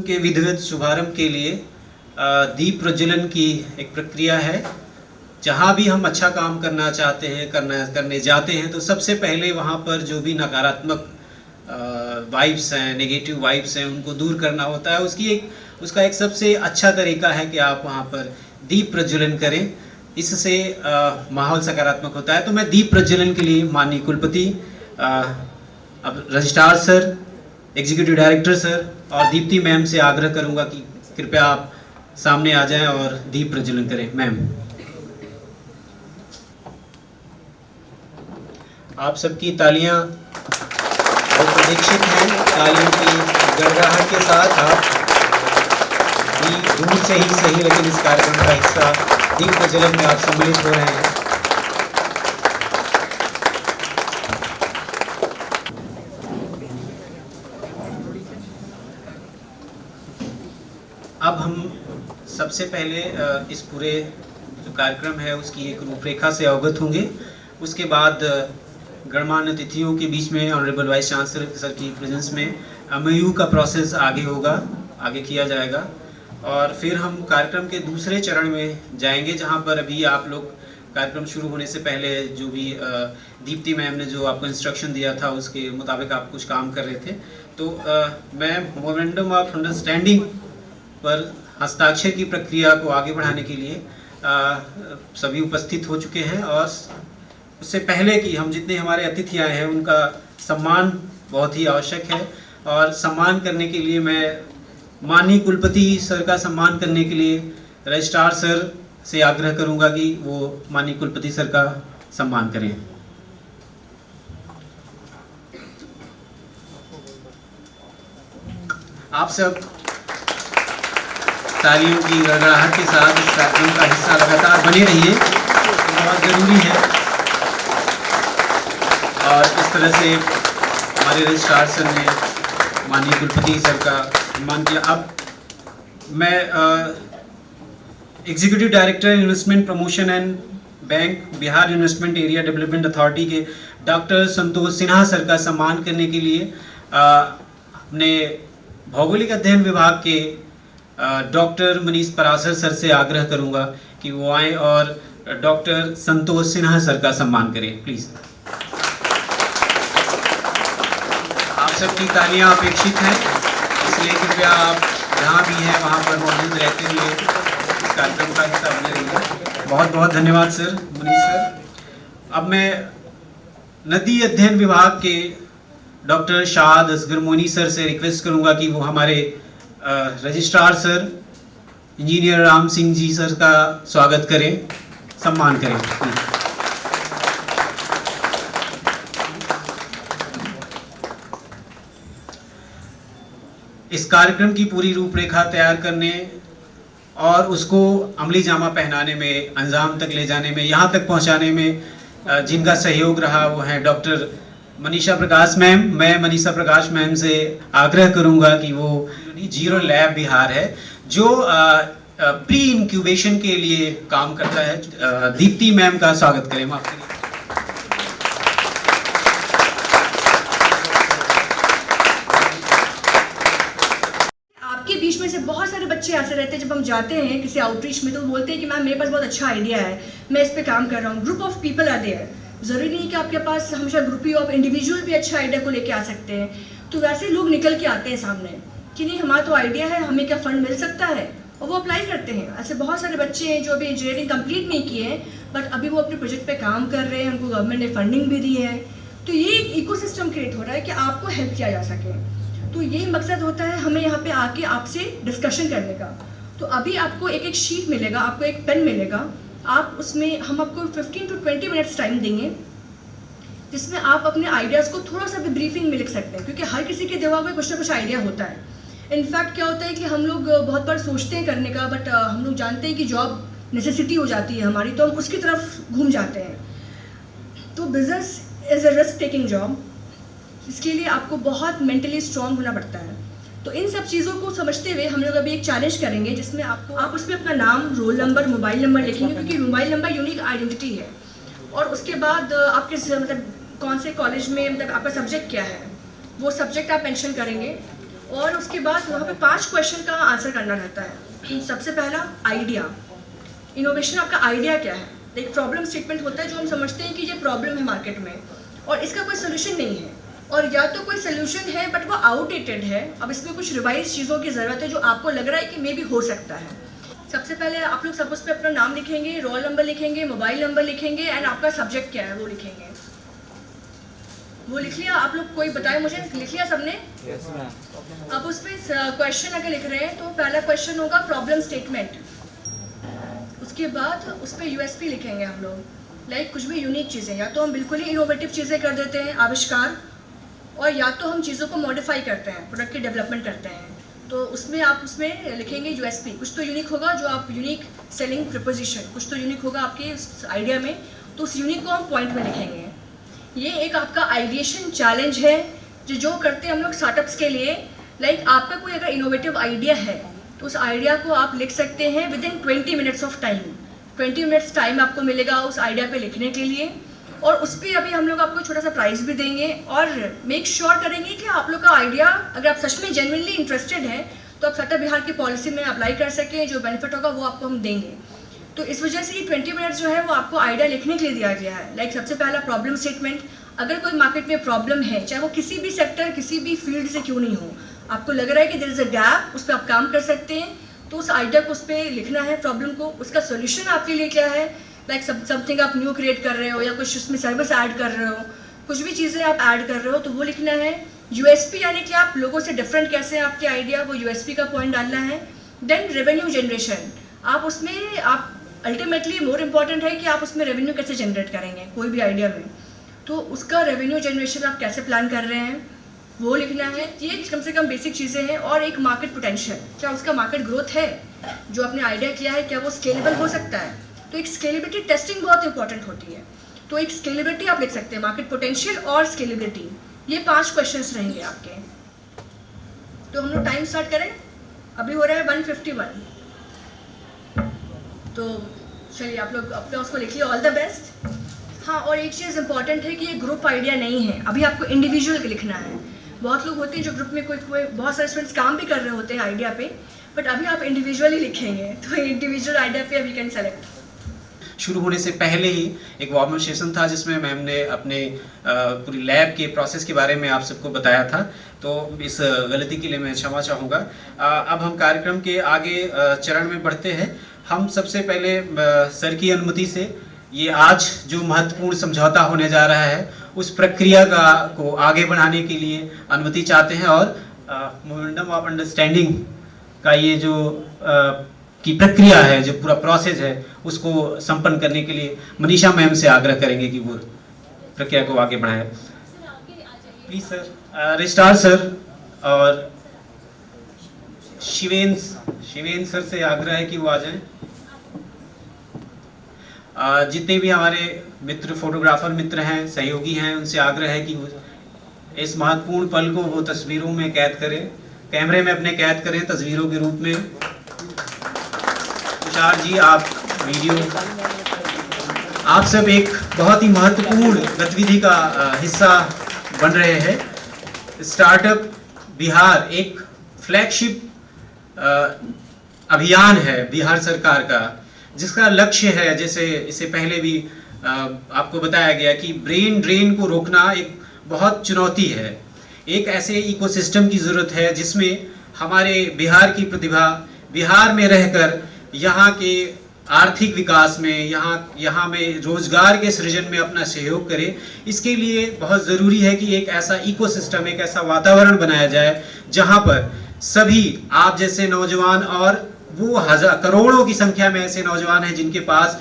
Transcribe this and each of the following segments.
के विधिवत शुभारंभ के लिए दीप प्रज्वलन की एक प्रक्रिया है। जहाँ भी हम अच्छा काम करना चाहते हैं, करने जाते हैं, तो सबसे पहले वहाँ पर जो भी नकारात्मक वाइब्स हैं, नेगेटिव वाइब्स हैं, उनको दूर करना होता है। उसका एक सबसे अच्छा तरीका है कि आप वहाँ पर दीप प्रज्वलन करें। इससे माहौल सकारात्मक होता है। तो मैं दीप प्रज्वलन के लिए माननीय कुलपति, अब registrar sir, executive director sir और दीप्ति मैम से आग्रह करूंगा कि कृपया आप सामने आ जाएं और दीप प्रज्वलन करें। मैम, आप सबकी तालियां बहुत प्रतीक्षित हैं। तालियों की गड़गड़ाहट के साथ आप भी दूर से ही सही, लेकिन इस कार्यक्रम का हिस्सा दीप प्रज्वलन में आप सम्मिलित हो रहे हैं। अब हम सबसे पहले इस पूरे जो कार्यक्रम है उसकी एक रूपरेखा से अवगत होंगे। उसके बाद गणमान्य अतिथियों के बीच में ऑनरेबल वाइस चांसलर सर की प्रेजेंस में MOU का प्रोसेस आगे किया जाएगा। और फिर हम कार्यक्रम के दूसरे चरण में जाएंगे, जहां पर अभी आप लोग कार्यक्रम शुरू होने से पहले जो भी दीप्ति मैम ने जो आपको इंस्ट्रक्शन दिया था उसके मुताबिक आप कुछ काम कर रहे थे। तो मैं मेमोरेंडम ऑफ अंडरस्टैंडिंग पर हस्ताक्षर की प्रक्रिया को आगे बढ़ाने के लिए सभी उपस्थित हो चुके हैं। और उससे पहले कि हम जितने हमारे अतिथि आए हैं उनका सम्मान बहुत ही आवश्यक है। और सम्मान करने के लिए मैं माननीय कुलपति सर का सम्मान करने के लिए रजिस्ट्रार सर से आग्रह करूंगा कि वो माननीय कुलपति सर का सम्मान करें। आप सब तालियों की गड़गड़ाहट के साथ इस कार्यक्रम का हिस्सा लगातार बने रहिए, बहुत ज़रूरी है। और इस तरह से हमारे रजिस्ट्रार सर ने माननीय कुलपति सर का सम्मान किया। अब मैं executive director investment promotion and bank, Bihar investment area development authority के डॉक्टर संतोष सिन्हा सर का सम्मान करने के लिए अपने भौगोलिक अध्ययन विभाग के डॉक्टर मनीष पराशर सर से आग्रह करूंगा कि वो आए और डॉक्टर संतोष सिन्हा सर का सम्मान करें, प्लीज। आप सबकी तालियां अपेक्षित हैं, इसलिए कृपया आप जहां भी हैं वहां पर मौजूद रहते हुए इस कार्यक्रम का हिस्सा बने रहिए। बहुत बहुत धन्यवाद सर, मनीष सर। अब मैं नदी अध्ययन विभाग के डॉक्टर शाद असगर मोनी सर से रिक्वेस्ट करूंगा कि वो हमारे registrar sir engineer Ram Singh ji sir का स्वागत करें, सम्मान करें। इस कार्यक्रम की पूरी रूपरेखा तैयार करने और उसको अमली जामा पहनाने में, अंजाम तक ले जाने में, यहाँ तक पहुँचाने में जिनका सहयोग रहा वो हैं डॉक्टर मनीषा प्रकाश मैम। मैं मनीषा प्रकाश मैम से आग्रह करूंगा कि वो जीरो लैब बिहार है जो प्री इंक्यूबेशन के लिए काम करता है। दीप्ति मैम का स्वागत करें। माफ करिए। आपके बीच में से बहुत सारे बच्चे ऐसे रहते हैं, जब हम जाते हैं किसी आउटरीच में तो बोलते हैं कि मैम मेरे पास बहुत अच्छा आइडिया है, मैं इस पे काम कर रहा हूँ। Group of people are there. ज़रूरी नहीं कि आपके पास हमेशा ग्रुप ही ऑफ इंडिविजुअल भी अच्छा आइडिया को लेके आ सकते हैं। तो वैसे लोग निकल के आते हैं सामने कि नहीं हमारा तो आइडिया है, हमें क्या फ़ंड मिल सकता है, और वो अप्लाई करते हैं। ऐसे बहुत सारे बच्चे हैं जो अभी इंजीनियरिंग कंप्लीट नहीं किए हैं बट अभी वो अपने प्रोजेक्ट पे काम कर रहे हैं, उनको गवर्नमेंट ने फंडिंग भी दी है। तो ये एक इकोसिस्टम क्रिएट हो रहा है कि आपको हेल्प किया जा सके। तो यही मकसद होता है हमें यहाँ पे आके आपसे डिस्कशन करने का। तो अभी आपको एक एक शीट मिलेगा, आपको एक पेन मिलेगा, आप उसमें हम आपको 15 to 20 मिनट्स टाइम देंगे जिसमें आप अपने आइडियाज़ को थोड़ा सा भी ब्रीफिंग में लिख सकते हैं, क्योंकि हर किसी के दिमाग में कुछ ना कुछ आइडिया होता है। इनफैक्ट क्या होता है कि हम लोग बहुत बार सोचते हैं करने का, बट हम लोग जानते हैं कि जॉब नेसेसिटी हो जाती है हमारी, तो हम उसकी तरफ घूम जाते हैं। तो business is a risk taking job, इसके लिए आपको बहुत मेंटली स्ट्रांग होना पड़ता है। तो इन सब चीज़ों को समझते हुए हम लोग अभी एक चैलेंज करेंगे जिसमें आप उसमें अपना नाम, रोल नंबर, मोबाइल नंबर लिखेंगे, क्योंकि मोबाइल नंबर यूनिक आइडेंटिटी है। और उसके बाद आप किस मतलब कौन से कॉलेज में, मतलब आपका सब्जेक्ट क्या है वो सब्जेक्ट आप मेंशन करेंगे। और उसके बाद वहाँ पे 5 क्वेश्चन का आंसर करना रहता है। सबसे पहला आइडिया, इनोवेशन आपका आइडिया क्या है। एक प्रॉब्लम स्टेटमेंट होता है जो हम समझते हैं कि ये प्रॉब्लम है मार्केट में और इसका कोई सोल्यूशन नहीं है, और या तो कोई सोल्यूशन है बट वो आउटडेटेड है, अब इसमें कुछ रिवाइज चीज़ों की ज़रूरत है जो आपको लग रहा है कि मे बी हो सकता है। सबसे पहले आप लोग सब उस पर अपना नाम लिखेंगे, रोल नंबर लिखेंगे, मोबाइल नंबर लिखेंगे एंड आपका सब्जेक्ट क्या है वो लिखेंगे। वो लिख लिया आप लोग? कोई बताए मुझे, लिख लिया सबने? अब उस पर क्वेश्चन अगर लिख रहे हैं तो पहला क्वेश्चन होगा प्रॉब्लम स्टेटमेंट, उसके बाद उस पर यूएसपी लिखेंगे हम लोग, लाइक कुछ भी यूनिक चीज़ें, या तो हम बिल्कुल ही इनोवेटिव चीज़ें कर देते हैं, आविष्कार, और या तो हम चीज़ों को मॉडिफाई करते हैं, प्रोडक्ट की डेवलपमेंट करते हैं। तो उसमें आप उसमें लिखेंगे यूएसपी, कुछ तो यूनिक होगा जो आप यूनिक सेलिंग प्रपोजिशन, कुछ तो यूनिक होगा आपके आइडिया में, तो उस यूनिक को हम पॉइंट में लिखेंगे। ये एक आपका आइडिएशन चैलेंज है जो करते हैं हम लोग स्टार्टअप्स के लिए। लाइक आपका कोई अगर इनोवेटिव आइडिया है तो उस आइडिया को आप लिख सकते हैं with in 20 minutes of time. 20 minutes time आपको मिलेगा उस आइडिया पे लिखने के लिए, और उस पर अभी हम लोग आपको छोटा सा प्राइज़ भी देंगे, और मेक श्योर करेंगे कि आप लोग का आइडिया, अगर आप सच में जेन्युइनली इंटरेस्टेड हैं तो आप स्टार्टअप बिहार की पॉलिसी में अप्लाई कर सकें, जो बेनिफिट होगा वो आपको हम देंगे। तो इस वजह से ये 20 मिनट्स जो है वो आपको आइडिया लिखने के लिए दिया गया है। लाइक सबसे पहला प्रॉब्लम स्टेटमेंट, अगर कोई मार्केट में प्रॉब्लम है, चाहे वो किसी भी सेक्टर, किसी भी फील्ड से क्यों नहीं हो, आपको लग रहा है कि देयर इज़ अ गैप, उस पर आप काम कर सकते हैं, तो उस आइडिया को उस पर लिखना है, प्रॉब्लम को, उसका सोल्यूशन आपके लिए क्या है। लाइक समथिंग आप न्यू क्रिएट कर रहे हो या कुछ उसमें सर्विस ऐड कर रहे हो, कुछ भी चीज़ें आप ऐड कर रहे हो तो वो लिखना है। यूएसपी यानी कि आप लोगों से डिफरेंट कैसे है आपके आइडिया, वो यूएसपी का पॉइंट डालना है। देन रेवेन्यू जनरेशन, आप उसमें आप अल्टीमेटली मोर इम्पॉर्टेंट है कि आप उसमें रेवेन्यू कैसे जनरेट करेंगे कोई भी आइडिया में, तो उसका रेवेन्यू जनरेशन आप कैसे प्लान कर रहे हैं वो लिखना है। ये कम से कम बेसिक चीज़ें हैं। और एक मार्केट पोटेंशियल, क्या उसका मार्केट ग्रोथ है, जो आपने आइडिया किया है क्या वो स्केलेबल हो सकता है। तो एक स्केलेबिलिटी टेस्टिंग बहुत इंपॉर्टेंट होती है, तो एक स्केलेबिलिटी आप लिख सकते हैं, मार्केट पोटेंशियल और स्केलेबिलिटी, ये 5 क्वेश्चंस रहेंगे आपके। तो हम लोग टाइम स्टार्ट करें, अभी हो रहा है 1:51, तो चलिए आप लोग अपने उसको लिखिए, ऑल द बेस्ट। हाँ, और एक चीज़ इंपॉर्टेंट है कि ये ग्रुप आइडिया नहीं है, अभी आपको इंडिविजुअल लिखना है। बहुत लोग होते हैं जो ग्रुप में कोई बहुत सारे स्टूडेंट्स काम भी कर रहे होते हैं आइडिया पे, बट अभी आप इंडिविजुअली लिखेंगे, तो इंडिविजुअल आइडिया पे अभी कैन सेलेक्ट। शुरू होने से पहले ही एक वार्म सेशन था जिसमें मैम ने अपने पूरी लैब के प्रोसेस के बारे में आप सबको बताया था, तो इस गलती के लिए मैं क्षमा चाहूँगा। अब हम कार्यक्रम के आगे चरण में बढ़ते हैं। हम सबसे पहले सर की अनुमति से ये आज जो महत्वपूर्ण समझौता होने जा रहा है उस प्रक्रिया को आगे बढ़ाने के लिए अनुमति चाहते हैं, और मोमेंटम ऑफ अंडरस्टैंडिंग का ये जो की प्रक्रिया है, जो पूरा प्रोसेस है, उसको संपन्न करने के लिए मनीषा मैम से आग्रह करेंगे कि वो प्रक्रिया को आगे बढ़ाएं। प्लीज सर, रजिस्ट्रार सर और शिवेन सर से आग्रह है कि वो आ जाएं। जितने भी हमारे मित्र, फोटोग्राफर मित्र हैं, सहयोगी हैं, उनसे आग्रह है कि वो इस महत्वपूर्ण पल को वो तस्वीरों में कैद करें, कैमरे में अपने कैद करें तस्वीरों के रूप में। तुषार जी, आप वीडियो, आप सब एक बहुत ही महत्वपूर्ण गतिविधि का हिस्सा बन रहे हैं। स्टार्टअप बिहार एक फ्लैगशिप अभियान है बिहार सरकार का, जिसका लक्ष्य है, जैसे इससे पहले भी आपको बताया गया, कि ब्रेन ड्रेन को रोकना एक बहुत चुनौती है। एक ऐसे इकोसिस्टम की ज़रूरत है जिसमें हमारे बिहार की प्रतिभा बिहार में रहकर यहाँ के आर्थिक विकास में, यहाँ में रोजगार के सृजन में अपना सहयोग करे। इसके लिए बहुत ज़रूरी है कि एक ऐसा इकोसिस्टम, एक ऐसा वातावरण बनाया जाए जहाँ पर सभी आप जैसे नौजवान, और वो करोड़ों की संख्या में ऐसे नौजवान हैं जिनके पास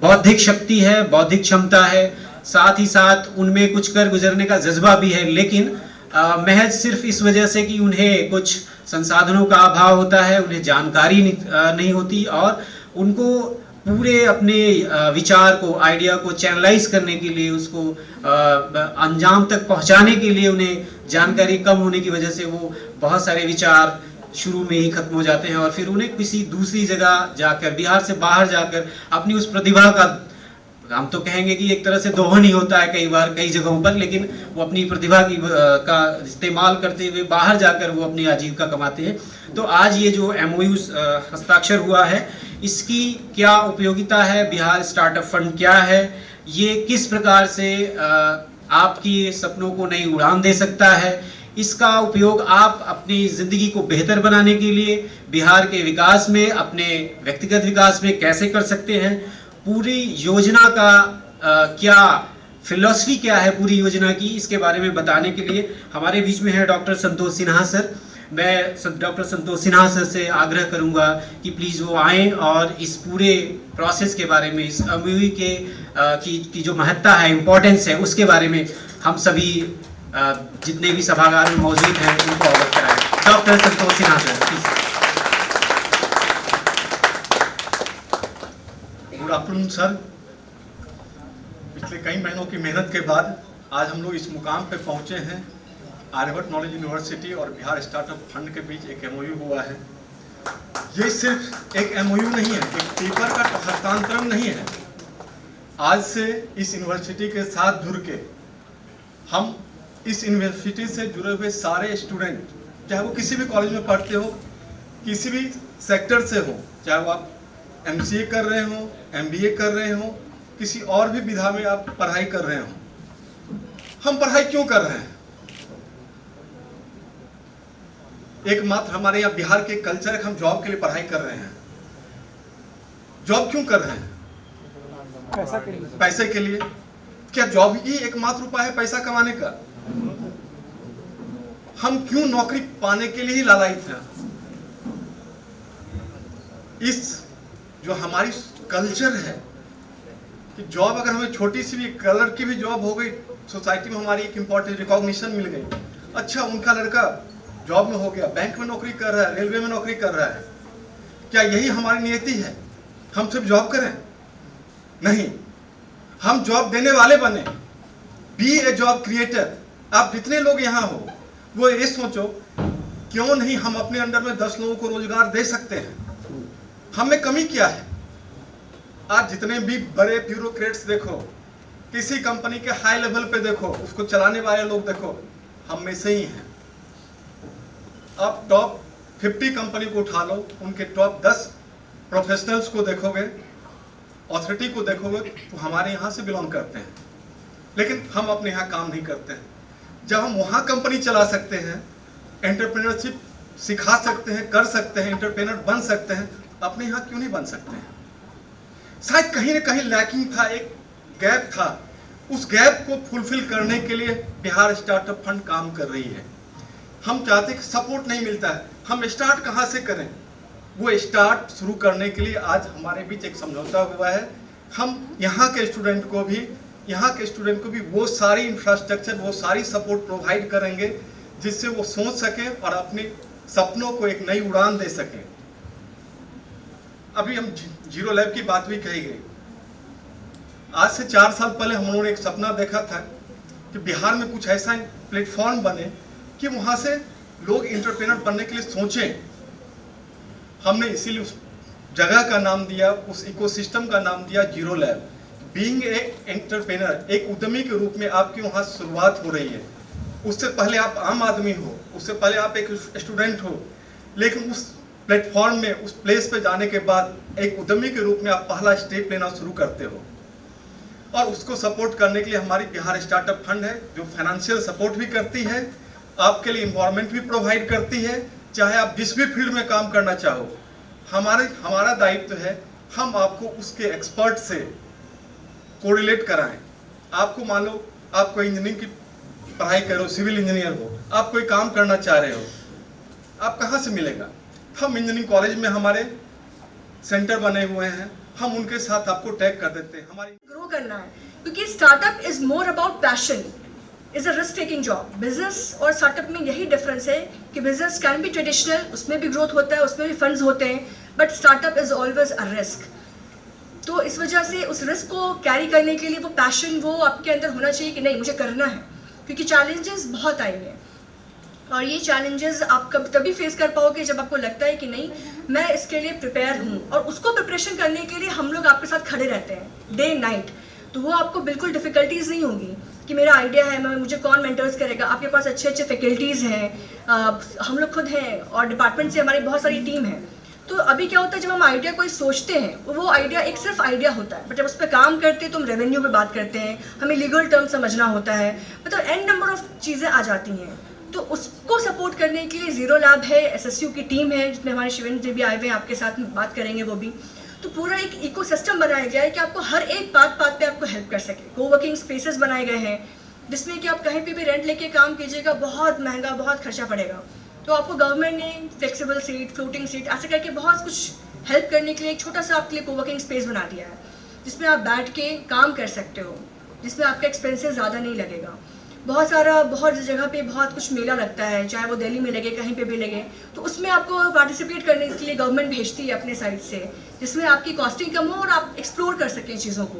बौद्धिक शक्ति है, बौद्धिक क्षमता है, साथ ही साथ उनमें कुछ कर गुजरने का जज्बा भी है, लेकिन महज सिर्फ इस वजह से कि उन्हें कुछ संसाधनों का अभाव होता है, उन्हें जानकारी नहीं होती, और उनको पूरे अपने विचार को, आइडिया को चैनलाइज करने के लिए, उसको अंजाम तक पहुंचाने के लिए उन्हें जानकारी कम होने की वजह से वो बहुत सारे विचार शुरू में ही खत्म हो जाते हैं, और फिर उन्हें किसी दूसरी जगह जाकर, बिहार से बाहर जाकर अपनी उस प्रतिभा का हम तो कहेंगे कि एक तरह से दोहन ही होता है कई बार कई जगहों पर, लेकिन वो अपनी प्रतिभा की का इस्तेमाल करते हुए बाहर जाकर वो अपनी आजीविका कमाते हैं। तो आज ये जो MOU हस्ताक्षर हुआ है, इसकी क्या उपयोगिता है, बिहार स्टार्टअप फंड क्या है, ये किस प्रकार से आपकी सपनों को नई उड़ान दे सकता है, इसका उपयोग आप अपनी ज़िंदगी को बेहतर बनाने के लिए, बिहार के विकास में, अपने व्यक्तिगत विकास में कैसे कर सकते हैं, पूरी योजना का क्या फिलॉसफी क्या है पूरी योजना की, इसके बारे में बताने के लिए हमारे बीच में है डॉक्टर संतोष सिन्हा सर। मैं डॉक्टर संतोष सिन्हा सर से आग्रह करूंगा कि प्लीज़ वो आएँ और इस पूरे प्रोसेस के बारे में, इस MOU के की जो महत्ता है, इम्पोर्टेंस है, उसके बारे में हम सभी जितने भी सभागार में मौजूद हैं उनको अवगत कराएं। Doctor Santosh Sinha sir, please. Good afternoon sir. पिछले कई महीनों की मेहनत के बाद आज हम लोग इस मुकाम पे पहुंचे हैं। आर्यभट्ट नॉलेज यूनिवर्सिटी और बिहार स्टार्टअप फंड के बीच एक MOU हुआ है। ये सिर्फ एक MOU नहीं है, एक पेपर का हस्तांतरण नहीं है। आज से इस यूनिवर्सिटी के साथ जुड़ के हम इस यूनिवर्सिटी से जुड़े हुए सारे स्टूडेंट, चाहे वो किसी भी कॉलेज में पढ़ते हो, किसी भी सेक्टर से हो, चाहे वो आप MCA कर रहे हो, MBA कर रहे हो, किसी और भी विधा में आप पढ़ाई कर रहे हो। हम पढ़ाई क्यों कर रहे हैं? एकमात्र हमारे यहाँ बिहार के कल्चर है, हम जॉब के लिए पढ़ाई कर रहे हैं। जॉब क्यों कर रहे हैं? पैसे के लिए। क्या जॉब ही एकमात्र उपाय है पैसा कमाने का? हम क्यों नौकरी पाने के लिए ही लालायित हैं? इस जो हमारी कल्चर है कि जॉब अगर हमें छोटी सी भी कलर की भी जॉब हो गई, सोसाइटी में हमारी एक इंपॉर्टेंट रिकॉग्निशन मिल गई, अच्छा उनका लड़का जॉब में हो गया, बैंक में नौकरी कर रहा है, रेलवे में नौकरी कर रहा है, क्या यही हमारी नियति है? हम सिर्फ जॉब करें? नहीं, हम जॉब देने वाले बने। Be a job creator. आप जितने लोग यहाँ हो वो ये सोचो, क्यों नहीं हम अपने अंडर में 10 लोगों को रोजगार दे सकते हैं? हमें कमी क्या है? आज जितने भी बड़े ब्यूरोक्रेट्स देखो, किसी कंपनी के हाई लेवल पे देखो, उसको चलाने वाले लोग देखो, हम में से ही हैं। अब टॉप 50 कंपनी को उठा लो, उनके टॉप 10 प्रोफेशनल्स को देखोगे, ऑथोरिटी को देखोगे, तो हमारे यहाँ से बिलोंग करते हैं। लेकिन हम अपने यहाँ काम नहीं करते हैं। जब हम वहाँ कंपनी चला सकते हैं, एंटरप्रेन्योरशिप सिखा सकते हैं, कर सकते हैं, एंटरप्रेन्योर बन सकते हैं, अपने यहाँ क्यों नहीं बन सकते हैं? शायद कहीं ना कहीं लैकिंग था, एक गैप था। उस गैप को फुलफिल करने के लिए बिहार स्टार्टअप फंड काम कर रही है। हम चाहते हैं कि सपोर्ट नहीं मिलता है, हम स्टार्ट कहाँ से करें? वो स्टार्ट शुरू करने के लिए आज हमारे बीच एक समझौता हुआ है। हम यहाँ के स्टूडेंट को भी वो सारी इंफ्रास्ट्रक्चर, वो सारी सपोर्ट प्रोवाइड करेंगे जिससे वो सोच सकें और अपने सपनों को एक नई उड़ान दे सकें। अभी हम जीरो लैब की बात भी कही गई। आज से 4 साल पहले हम लोगों ने एक सपना देखा था कि बिहार में कुछ ऐसा प्लेटफॉर्म बने कि वहाँ से लोग एंटरप्रेन्योर बनने के लिए सोचें। हमने इसीलिए उस जगह का नाम दिया, उस इकोसिस्टम का नाम दिया zero lab. Being a entrepreneur, एक उद्यमी के रूप में आपकी वहाँ शुरुआत हो रही है। उससे पहले आप आम आदमी हो, उससे पहले आप एक स्टूडेंट हो, लेकिन उस प्लेटफॉर्म में, उस प्लेस पे जाने के बाद एक उद्यमी के रूप में आप पहला स्टेप लेना शुरू करते हो। और उसको सपोर्ट करने के लिए हमारी बिहार स्टार्टअप फंड है, जो फाइनेंशियल सपोर्ट भी करती है, आपके लिए एनवायरनमेंट भी प्रोवाइड करती है। चाहे आप जिस भी फील्ड में काम करना चाहो, हमारा दायित्व है हम आपको उसके एक्सपर्ट से कोरिलेट कराएं। आपको मान लो आप कोई इंजीनियरिंग की पढ़ाई करो, सिविल इंजीनियर हो, आप कोई काम करना चाह रहे हो, आप कहाँ से मिलेगा? हम इंजीनियरिंग कॉलेज में हमारे सेंटर बने हुए हैं, हम उनके साथ आपको टैग कर देते हैं। हमारी ग्रो करना है, क्योंकि startup is more about passion, is a risk taking job. Business और स्टार्टअप में यही डिफरेंस है कि बिजनेस कैन बी ट्रेडिशनल, उसमें भी ग्रोथ होता है, उसमें भी फंड्स होते हैं, but startup is always a risk. तो इस वजह से उस रिस्क को कैरी करने के लिए वो पैशन वो आपके अंदर होना चाहिए कि नहीं मुझे करना है, क्योंकि चैलेंजेस बहुत आएंगे और ये चैलेंजेस आप कब तभी फेस कर पाओगे जब आपको लगता है कि नहीं मैं इसके लिए प्रिपेयर हूँ। और उसको प्रिपरेशन करने के लिए हम लोग आपके साथ खड़े रहते हैं डे नाइट। तो वो आपको बिल्कुल डिफ़िकल्टीज़ नहीं होगी कि मेरा आइडिया है, मैं मुझे कौन मेंटर्स करेगा। आपके पास अच्छे अच्छे फैकल्टीज़ हैं, हम लोग खुद हैं और डिपार्टमेंट से हमारी बहुत सारी टीम है। तो अभी क्या होता है, जब हम आइडिया कोई सोचते हैं वो आइडिया एक सिर्फ आइडिया होता है, बट जब उस पर काम करते हैं तो हम रेवेन्यू पे बात करते हैं, हमें लीगल टर्म समझना होता है, मतलब एन नंबर ऑफ चीज़ें आ जाती हैं। तो उसको सपोर्ट करने के लिए ज़ीरो लैब है, एसएसयू की टीम है जिसमें हमारे शिवेंद्र जी भी आए हुए हैं, आपके साथ बात करेंगे वो भी। तो पूरा एक इकोसिस्टम बनाया गया है कि आपको हर एक बात पे आपको हेल्प कर सके। कोवर्किंग स्पेसेस बनाए गए हैं जिसमें कि आप कहीं पे भी रेंट लेके काम कीजिएगा, बहुत महंगा, बहुत खर्चा पड़ेगा। तो आपको गवर्नमेंट ने फ्लेक्सिबल सीट, फ्लोटिंग सीट ऐसे करके बहुत कुछ हेल्प करने के लिए एक छोटा सा आपके लिए कोवर्किंग स्पेस बना दिया है जिसमें आप बैठ के काम कर सकते हो, जिसमें आपका एक्सपेंसेस ज़्यादा नहीं लगेगा। बहुत जगह पे बहुत कुछ मेला लगता है, चाहे वो दिल्ली में लगे, कहीं पे भी लगे, तो उसमें आपको पार्टिसिपेट करने के लिए गवर्नमेंट भेजती है अपने साइड से, जिसमें आपकी कॉस्टिंग कम हो और आप एक्सप्लोर कर सकें चीज़ों को।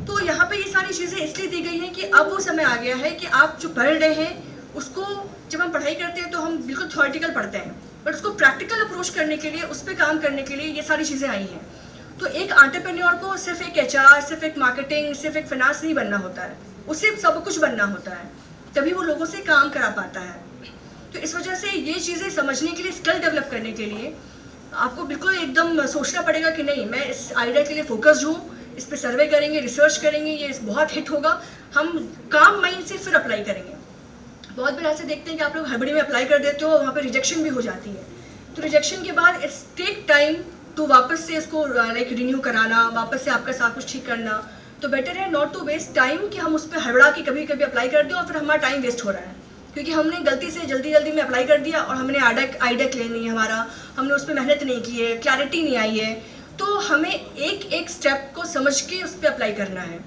तो यहाँ पे ये सारी चीज़ें इसलिए दी गई हैं कि अब वो समय आ गया है कि आप जो पढ़ रहे हैं उसको, जब हम पढ़ाई करते हैं तो हम बिल्कुल थ्योरेटिकल पढ़ते हैं, बट उसको प्रैक्टिकल अप्रोच करने के लिए, उस पर काम करने के लिए ये सारी चीज़ें आई हैं। तो एक एंटरप्रेन्योर को सिर्फ एक एचआर, सिर्फ एक मार्केटिंग, सिर्फ एक फाइनेंस नहीं बनना होता है, उसे सब कुछ बनना होता है, तभी वो लोगों से काम करा पाता है। तो इस वजह से ये चीज़ें समझने के लिए, स्किल डेवलप करने के लिए आपको बिल्कुल एकदम सोचना पड़ेगा कि नहीं, मैं इस आइडिया के लिए फोकस्ड हूँ, इस पर सर्वे करेंगे, रिसर्च करेंगे, ये बहुत हिट होगा, हम काम माइंड से फिर अप्लाई करेंगे। बहुत बार ऐसे देखते हैं कि आप लोग हड़बड़ी में अप्लाई कर देते हो, वहाँ पे रिजेक्शन भी हो जाती है। तो रिजेक्शन के बाद इट्स टेक टाइम तो वापस से इसको लाइक रिन्यू कराना, वापस से आपका सब कुछ ठीक करना। तो बेटर है नॉट टू वेस्ट टाइम कि हम उस पर हड़बड़ा के कभी कभी अप्लाई कर दें और फिर हमारा टाइम वेस्ट हो रहा है, क्योंकि हमने गलती से जल्दी में अप्लाई कर दिया और हमने आइडिया क्लियर नहीं है हमारा, हमने उस पर मेहनत नहीं की है, क्लैरिटी नहीं आई है। तो हमें एक स्टेप को समझ के उस पर अप्लाई करना है।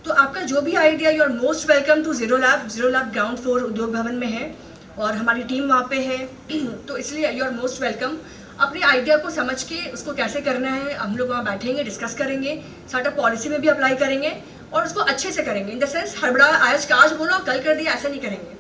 तो आपका जो भी idea, you are most welcome to zero lab ground floor Udyog Bhavan में है और हमारी टीम वहाँ पे है। तो इसलिए यू आर मोस्ट वेलकम। अपने आइडिया को समझ के उसको कैसे करना है हम लोग वहाँ बैठेंगे, डिस्कस करेंगे, स्टार्टअप पॉलिसी में भी अप्लाई करेंगे और उसको अच्छे से करेंगे। इन द सेंस हड़बड़ा आज बोलो कल कर दिया, ऐसा नहीं करेंगे।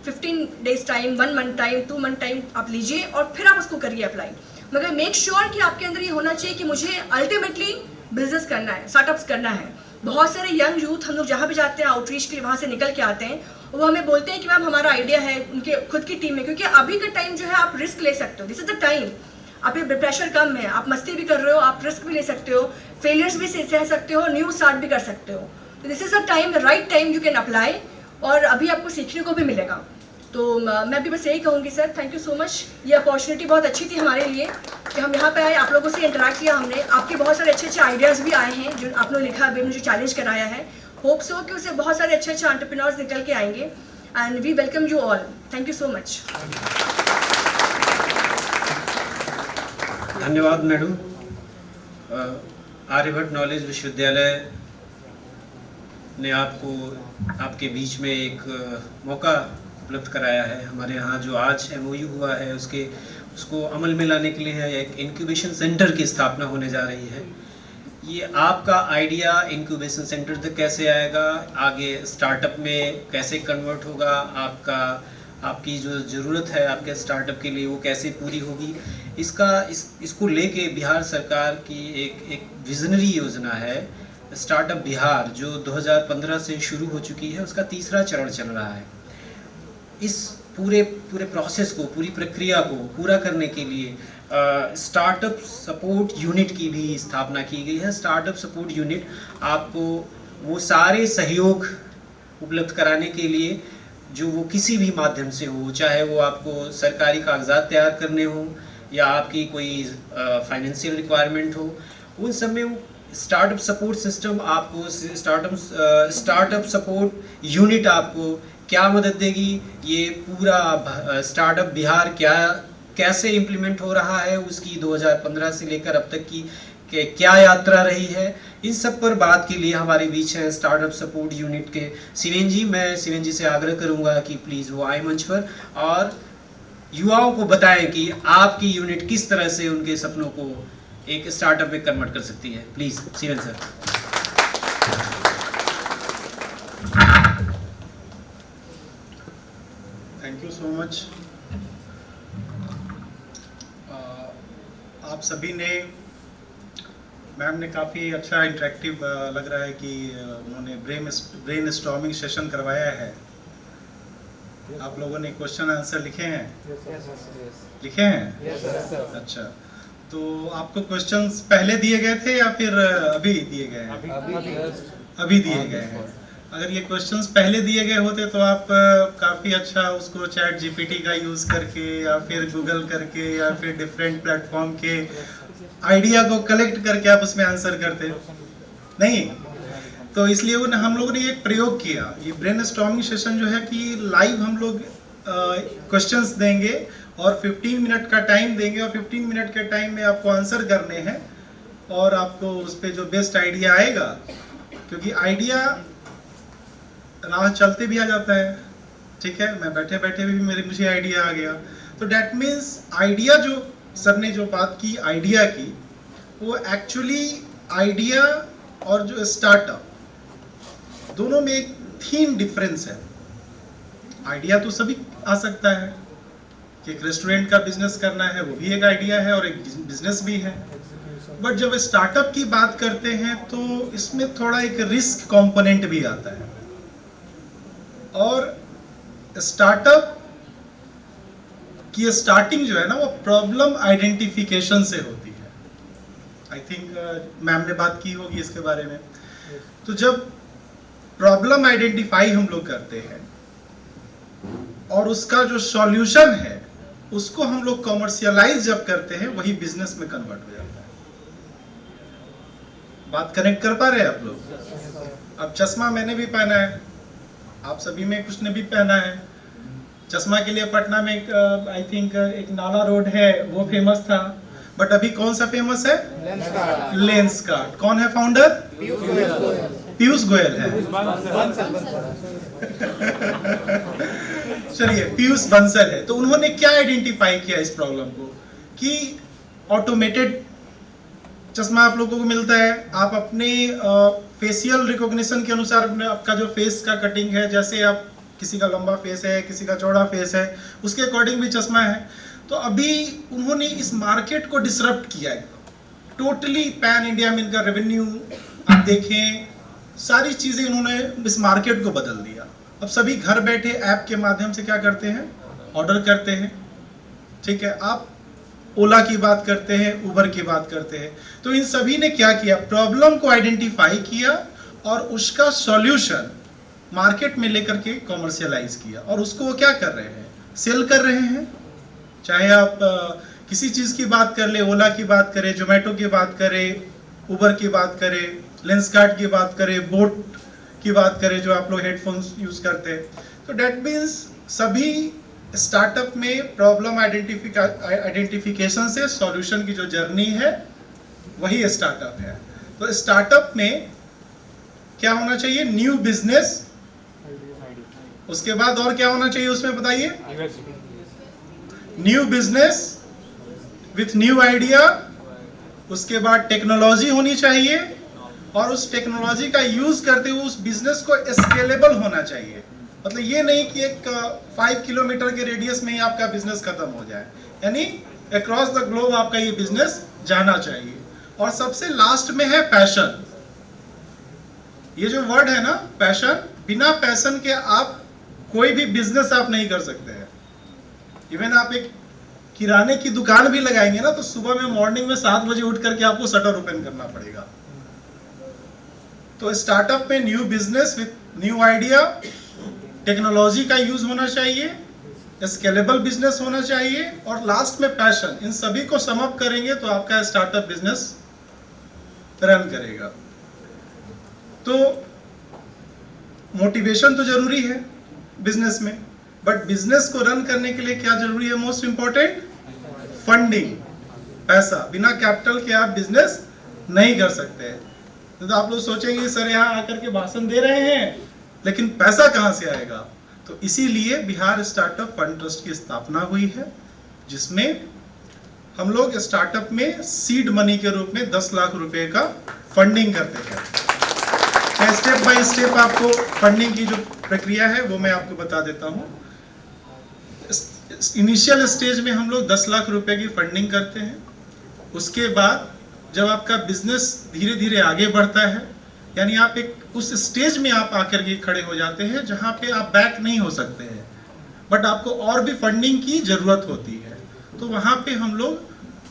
15 days time, 1 month time, 2 month time आप लीजिए और फिर आप उसको करिए अप्लाई। मगर मेक श्योर कि आपके अंदर ये होना चाहिए कि मुझे अल्टीमेटली बिजनेस करना है, स्टार्टअप्स करना है। बहुत सारे यंग यूथ हम लोग जहाँ भी जाते हैं आउटरीच के लिए, वहाँ से निकल के आते हैं, वो हमें बोलते हैं कि मैम हमारा आइडिया है उनके खुद की टीम में, क्योंकि अभी का टाइम जो है आप रिस्क ले सकते हो। दिस इज द टाइम, आप पे प्रेशर कम है, आप मस्ती भी कर रहे हो, आप रिस्क भी ले सकते हो, फेलियर्स भी सह सकते हो, न्यू स्टार्ट भी कर सकते हो। तो this is the time, right time you can apply और अभी आपको सीखने को भी मिलेगा। तो मैं भी बस यही कहूँगी sir, thank you so much. ये अपॉर्चुनिटी बहुत अच्छी थी हमारे लिए कि हम यहाँ पे आए, आप लोगों से इंटरेक्ट किया हमने। आपके बहुत सारे अच्छे आइडियाज़ भी आए हैं जो आपने लिखा, अभी मुझे चैलेंज कराया है। होप सो कि उससे बहुत सारे अच्छे एंटरप्रेन्योर्स निकल के आएंगे and we welcome you all. Thank you so much. धन्यवाद मैडम। आर्यभट्ट नॉलेज विश्वविद्यालय ने आपको आपके बीच में एक मौका उपलब्ध कराया है। हमारे यहाँ जो आज MOU हुआ है उसको अमल में लाने के लिए एक इंक्यूबेशन सेंटर की स्थापना होने जा रही है। ये आपका आइडिया इंक्यूबेशन सेंटर तक कैसे आएगा, आगे स्टार्टअप में कैसे कन्वर्ट होगा, आपकी जो ज़रूरत है आपके स्टार्टअप के लिए वो कैसे पूरी होगी, इसको लेके बिहार सरकार की एक विजनरी योजना है स्टार्टअप बिहार, जो 2015 से शुरू हो चुकी है। उसका तीसरा चरण चल रहा है। इस पूरे प्रोसेस को, पूरी प्रक्रिया को पूरा करने के लिए स्टार्टअप सपोर्ट यूनिट की भी स्थापना की गई है। स्टार्टअप सपोर्ट यूनिट आपको वो सारे सहयोग उपलब्ध कराने के लिए जो वो किसी भी माध्यम से हो, चाहे वो आपको सरकारी कागजात तैयार करने हो या आपकी कोई फाइनेंशियल रिक्वायरमेंट हो, उन सब में वो स्टार्टअप सपोर्ट सिस्टम आपको, स्टार्टअप सपोर्ट यूनिट आपको क्या मदद देगी। ये पूरा स्टार्टअप बिहार कैसे इम्प्लीमेंट हो रहा है, उसकी 2015 से लेकर अब तक की क्या यात्रा रही है, इन सब पर बात के लिए हमारे बीच है स्टार्टअप सपोर्ट यूनिट के शिवेंद्र जी। मैं शिवेंद्र जी से आग्रह करूंगा कि प्लीज़ वो आए मंच पर और युवाओं को बताएं कि आपकी यूनिट किस तरह से उनके सपनों को एक स्टार्टअप में कन्वर्ट कर सकती है। Please Shivendra sir. Thank you so much. आप सभी ने मैम ने काफ़ी अच्छा इंटरेक्टिव लग रहा है कि उन्होंने ब्रेन स्टॉर्मिंग सेशन करवाया है। आप लोगों ने क्वेश्चन आंसर लिखे हैं? लिखे हैं? अच्छा, तो आपको क्वेश्चंस पहले दिए गए थे या फिर अभी दिए गए हैं? अभी दिए गए हैं। अगर ये क्वेश्चंस पहले दिए गए होते तो आप काफ़ी अच्छा उसको चैट जीपीटी का यूज़ करके या फिर गूगल करके या फिर डिफरेंट प्लेटफॉर्म के आइडिया को कलेक्ट करके आप उसमें आंसर करते नहीं। तो इसलिए हम लोगों ने एक प्रयोग किया, ये ब्रेन स्टॉर्मिंग सेशन जो है कि लाइव हम लोग क्वेश्चंस देंगे और 15 मिनट का टाइम देंगे और 15 मिनट के टाइम में आपको आंसर करने हैं और आपको उस पर जो बेस्ट आइडिया आएगा, क्योंकि आइडिया राह चलते भी आ जाता है, ठीक है, मैं बैठे बैठे भी मुझे आइडिया आ गया। तो डैट मीन्स आइडिया जो सर ने जो बात की आइडिया की, वो एक्चुअली आइडिया और जो स्टार्टअप दोनों में एक थीम डिफरेंस है। आइडिया तो सभी आ सकता है कि एक रेस्टोरेंट का बिजनेस करना है, वो भी एक आइडिया है और एक बिजनेस भी है। बट जब स्टार्टअप की बात करते हैं तो इसमें थोड़ा एक रिस्क कंपोनेंट भी आता है और स्टार्टअप की स्टार्टिंग जो है ना वो प्रॉब्लम आइडेंटिफिकेशन से होती है। आई थिंक मैम ने बात की होगी इसके बारे में। तो जब प्रॉब्लम आइडेंटिफाई हम लोग करते हैं और उसका जो सॉल्यूशन है उसको हम लोग कॉमर्शियलाइज जब करते हैं, वही बिजनेस में कन्वर्ट हो जाता है। बात कनेक्ट कर पा रहे हैं आप लोग? अब चश्मा मैंने भी पहना है, आप सभी में कुछ ने भी पहना है। चश्मा के लिए पटना में एक आई थिंक एक नाला रोड है, वो फेमस था। बट अभी कौन सा फेमस है? लेंसकार्ट। कौन है फाउंडर? पीयूष गोयल है। चलिए, पीयूष बंसल है। तो उन्होंने क्या आइडेंटिफाई किया इस प्रॉब्लम को कि ऑटोमेटेड चश्मा आप लोगों को मिलता है, आप अपने फेशियल रिकॉग्निशन के अनुसार अपने आपका जो फेस का कटिंग है, जैसे आप किसी का लंबा फेस है, किसी का चौड़ा फेस है, उसके अकॉर्डिंग भी चश्मा है। तो अभी उन्होंने इस मार्केट को डिसरप्ट किया है टोटली। पैन इंडिया में इनका रेवेन्यू आप देखें, सारी चीज़ें इन्होंने इस मार्केट को बदल दिया। अब सभी घर बैठे ऐप के माध्यम से क्या करते हैं? ऑर्डर करते हैं, ठीक है। आप ओला की बात करते हैं, उबर की बात करते हैं। तो इन सभी ने क्या किया? प्रॉब्लम को आइडेंटिफाई किया और उसका सॉल्यूशन मार्केट में लेकर के कॉमर्शियलाइज किया और उसको वो क्या कर रहे हैं? सेल कर रहे हैं। चाहे आप किसी चीज़ की बात कर ले, ओला की बात करें, जोमेटो की बात करें, उबर की बात करें, लेंसकार्ट की बात करें, बोट की बात करें जो आप लोग हेडफोन्स यूज़ करते हैं। तो डैट मीन्स सभी स्टार्टअप में प्रॉब्लम आइडेंटिफिकेशन से सॉल्यूशन की जो जर्नी है वही स्टार्टअप है। तो स्टार्टअप में क्या होना चाहिए? New business. उसके बाद और क्या होना चाहिए उसमें बताइए? New business with new idea. उसके बाद टेक्नोलॉजी होनी चाहिए और उस टेक्नोलॉजी का यूज करते हुए उस बिजनेस को स्केलेबल होना चाहिए। मतलब ये नहीं कि एक 5 किलोमीटर के रेडियस में ही आपका बिजनेस खत्म हो जाए, यानी अक्रॉस द ग्लोब आपका ये बिजनेस जाना चाहिए। और सबसे लास्ट में है पैशन। ये जो वर्ड है ना पैशन, बिना पैशन के आप कोई भी बिजनेस आप नहीं कर सकते हैं। इवन आप एक किराने की दुकान भी लगाएंगे ना तो सुबह में मॉर्निंग में 7 बजे उठ करके आपको शटर ओपन करना पड़ेगा। तो स्टार्टअप में new business with new idea, technology का यूज होना चाहिए, स्केलेबल बिजनेस होना चाहिए और लास्ट में पैशन। इन सभी को सम अप करेंगे तो आपका स्टार्टअप बिजनेस रन करेगा। तो मोटिवेशन तो जरूरी है बिजनेस में, बट बिजनेस को रन करने के लिए क्या जरूरी है? मोस्ट इंपॉर्टेंट फंडिंग, पैसा। बिना कैपिटल के आप बिजनेस नहीं कर सकते। तो आप लोग सोचेंगे सर यहाँ आकर के भाषण दे रहे हैं लेकिन पैसा कहाँ से आएगा? तो इसीलिए बिहार स्टार्टअप फंड ट्रस्ट की स्थापना हुई है, जिसमें हम लोग स्टार्टअप में सीड मनी के रूप में 10 लाख रुपए का फंडिंग करते हैं। स्टेप बाय स्टेप आपको फंडिंग की जो प्रक्रिया है वो मैं आपको बता देता हूँ। इनिशियल स्टेज में हम लोग 10 लाख रुपए की फंडिंग करते हैं। उसके बाद जब आपका बिजनेस धीरे धीरे आगे बढ़ता है, यानी आप एक उस स्टेज में आप आकर के खड़े हो जाते हैं जहां पे आप बैक नहीं हो सकते हैं, बट आपको और भी फंडिंग की जरूरत होती है, तो वहां पे हम लोग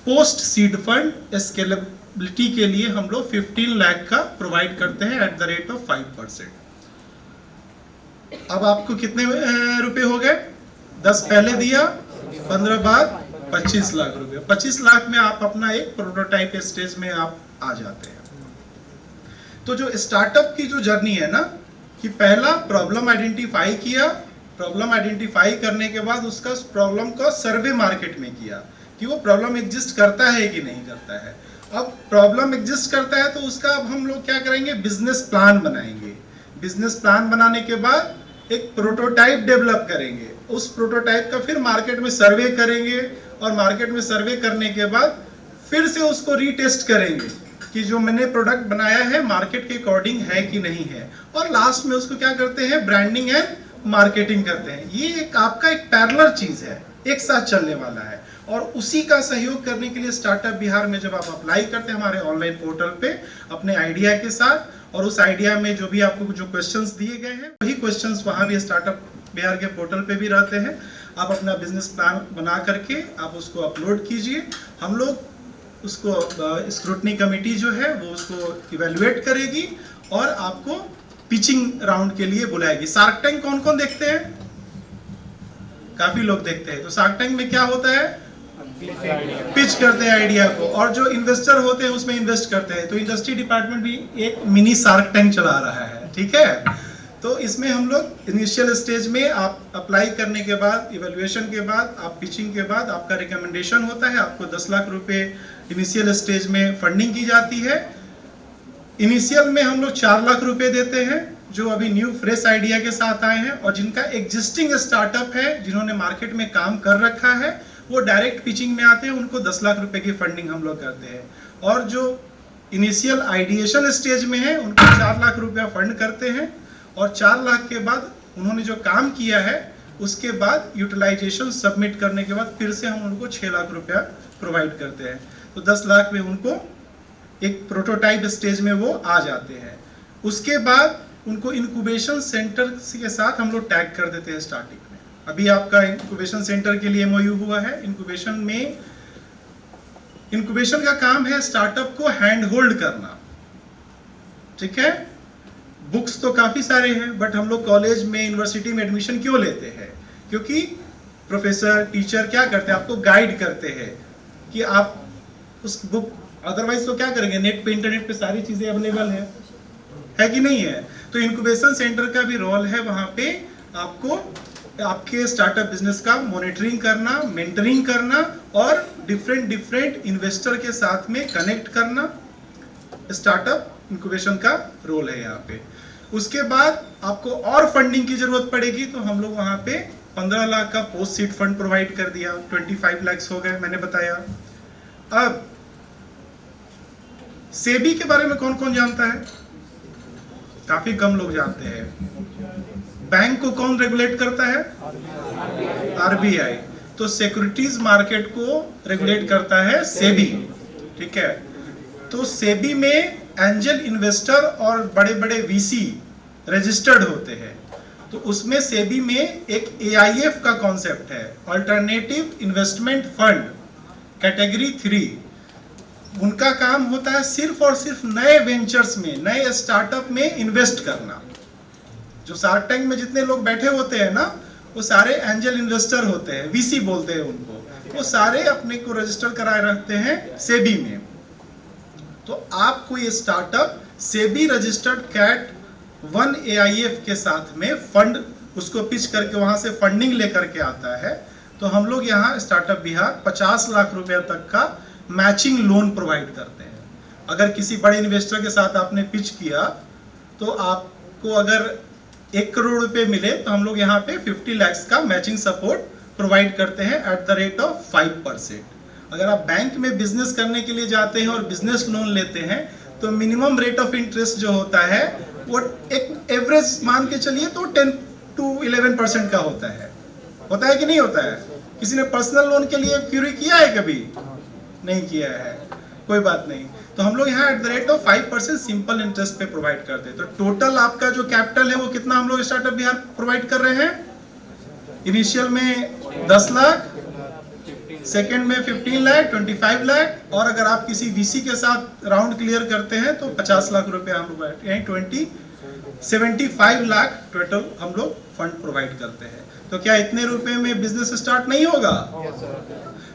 पोस्ट सीड फंड स्केलेबिलिटी के लिए हम लोग 15 लाख का प्रोवाइड करते हैं एट द रेट ऑफ 5%। अब आपको कितने रुपए हो गए? 10 पहले दिया, 15 बाद 25 लाख रुपए। 25 लाख में आप अपना एक प्रोटोटाइप स्टेज में आप आ जाते हैं। तो जो स्टार्टअप की जो जर्नी है ना, कि पहला प्रॉब्लम आइडेंटिफाई किया, प्रॉब्लम आइडेंटिफाई करने के बाद उसका प्रॉब्लम का सर्वे मार्केट में किया कि वो प्रॉब्लम एग्जिस्ट करता है कि नहीं करता है। अब प्रॉब्लम एग्जिस्ट करता है तो उसका अब हम लोग क्या करेंगे? बिजनेस प्लान बनाएंगे। बिजनेस प्लान बनाने के बाद एक प्रोटोटाइप डेवलप करेंगे, उस प्रोटोटाइप का फिर मार्केट में सर्वे करेंगे, और मार्केट में सर्वे करने के बाद फिर से उसको रीटेस्ट करेंगे कि जो मैंने प्रोडक्ट बनाया है मार्केट के अकॉर्डिंग है कि नहीं है, और लास्ट में उसको क्या करते हैं? ब्रांडिंग एंड मार्केटिंग करते हैं। ये एक आपका एक पैरेलल चीज है, एक साथ चलने वाला है, और उसी का सहयोग करने के लिए स्टार्टअप बिहार में जब आप अप्लाई करते हैं हमारे ऑनलाइन पोर्टल पे अपने आइडिया के साथ, और उस आइडिया में जो भी आपको जो क्वेश्चंस दिए गए हैं वही क्वेश्चंस वहां भी स्टार्टअप बिहार के पोर्टल पे भी रहते हैं। आप अपना बिजनेस प्लान बना करके आप उसको अपलोड कीजिए, हम लोग उसको स्क्रूटनी कमेटी जो है वो उसको इवेल्युएट करेगी और आपको पिचिंग राउंड के लिए बुलाएगी। शार्क टैंक कौन कौन देखते हैं? काफी लोग देखते हैं। तो शार्क टैंक में क्या होता है? पिच करते हैं आइडिया को, और जो इन्वेस्टर होते हैं उसमें इन्वेस्ट करते हैं। तो इंडस्ट्री डिपार्टमेंट भी एक मिनी शार्क टैंक चला रहा है, ठीक है। तो इसमें हम लोग इनिशियल स्टेज में आप अप्लाई करने के बाद, इवैल्यूएशन के बाद, आप पिचिंग के बाद आपका रिकमेंडेशन होता है, आपको 10 लाख रुपए इनिशियल स्टेज में फंडिंग की जाती है। इनिशियल में हम लोग 4 लाख रुपए देते हैं जो अभी न्यू फ्रेश आइडिया के साथ आए हैं, और जिनका एग्जिस्टिंग स्टार्टअप है, जिन्होंने मार्केट में काम कर रखा है, वो डायरेक्ट पिचिंग में आते हैं, उनको 10 लाख रुपए की फंडिंग हम लोग करते हैं। और जो इनिशियल आइडिएशन स्टेज में है उनको 4 लाख रुपया फंड करते हैं, और 4 लाख के बाद उन्होंने जो काम किया है उसके बाद यूटिलाइजेशन सबमिट करने के बाद फिर से हम उनको 6 लाख रुपया प्रोवाइड करते हैं। तो 10 लाख में उनको एक प्रोटोटाइप स्टेज में वो आ जाते हैं। उसके बाद उनको इंक्यूबेशन सेंटर के साथ हम लोग टैग कर देते हैं स्टार्टिंग में। अभी आपका इंक्यूबेशन सेंटर के लिए MOU हुआ है। इंक्यूबेशन का काम है स्टार्टअप को हैंड होल्ड करना, ठीक है। बुक्स तो काफी सारे हैं, बट हम लोग कॉलेज में, यूनिवर्सिटी में एडमिशन क्यों लेते हैं? क्योंकि प्रोफेसर, टीचर क्या करते हैं? आपको गाइड करते हैं कि आप उस बुक, अदरवाइज तो क्या करेंगे? नेट पे, इंटरनेट पे सारी चीजें अवेलेबल है कि नहीं है? तो इंक्यूबेशन सेंटर का भी रोल है वहां पे आपको आपके स्टार्टअप बिजनेस का मॉनिटरिंग करना, मेंटरिंग करना, और डिफरेंट इन्वेस्टर के साथ में कनेक्ट करना। स्टार्टअप इंक्यूबेशन का रोल है यहाँ पे। उसके बाद आपको और फंडिंग की जरूरत पड़ेगी, तो हम लोग वहां पे 15 लाख का पोस्ट सीड फंड प्रोवाइड कर दिया, 25 लाख हो गए, मैंने बताया। अब सेबी के बारे में कौन कौन जानता है? काफी कम लोग जानते हैं। बैंक को कौन रेगुलेट करता है? RBI। तो सिक्योरिटीज मार्केट को रेगुलेट करता है सेबी, ठीक है। तो सेबी में एंजल इन्वेस्टर और बड़े बड़े VC रजिस्टर्ड होते हैं। तो उसमें सेबी में एक AIF का कॉन्सेप्ट है, अल्टरनेटिव इन्वेस्टमेंट फंड कैटेगरी 3। उनका काम होता है सिर्फ और सिर्फ नए वेंचर्स में, नए स्टार्टअप में इन्वेस्ट करना। जो शार्क टैंक में जितने लोग बैठे होते हैं ना, वो सारे एंजल इन्वेस्टर होते हैं, VC बोलते हैं उनको। वो सारे अपने को रजिस्टर कराए रखते हैं सेबी में। तो आपको ये startup SEBI registered cat 1 AIF के साथ में फंड उसको पिच करके वहां से फंडिंग लेकर के आता है। तो हम लोग यहाँ स्टार्टअप बिहार 50 लाख रुपया तक का मैचिंग लोन प्रोवाइड करते हैं। अगर किसी बड़े इन्वेस्टर के साथ आपने पिच किया तो आपको अगर 1 करोड़ रुपए मिले तो हम लोग यहाँ पे 50 लाख का मैचिंग सपोर्ट प्रोवाइड करते हैं एट द रेट ऑफ 5%। अगर आप बैंक में बिजनेस करने के लिए जाते हैं और बिजनेस लोन लेते हैं तो मिनिमम रेट ऑफ इंटरेस्ट जो होता है वो एक एवरेज मान के चलिए तो 10 to 11% का होता है कि नहीं होता है? किसी ने पर्सनल लोन के लिए क्यूरी किया है? कभी नहीं किया है। कोई बात नहीं। तो हम लोग यहाँ @ 5% सिंपल इंटरेस्ट पे प्रोवाइड करते हैं। तो टोटल आपका जो कैपिटल है वो कितना हम लोग स्टार्टअप बिहार प्रोवाइड कर रहे हैं? इनिशियल में 10 लाख, सेकेंड में 15 लाख, 25 लाख, और अगर आप किसी वीसी के साथ राउंड क्लियर करते हैं तो 50 लाख रुपए हम लोग 75 लाख टोटल हम लोग फंड प्रोवाइड करते हैं। तो क्या इतने रुपए में बिजनेस स्टार्ट नहीं होगा?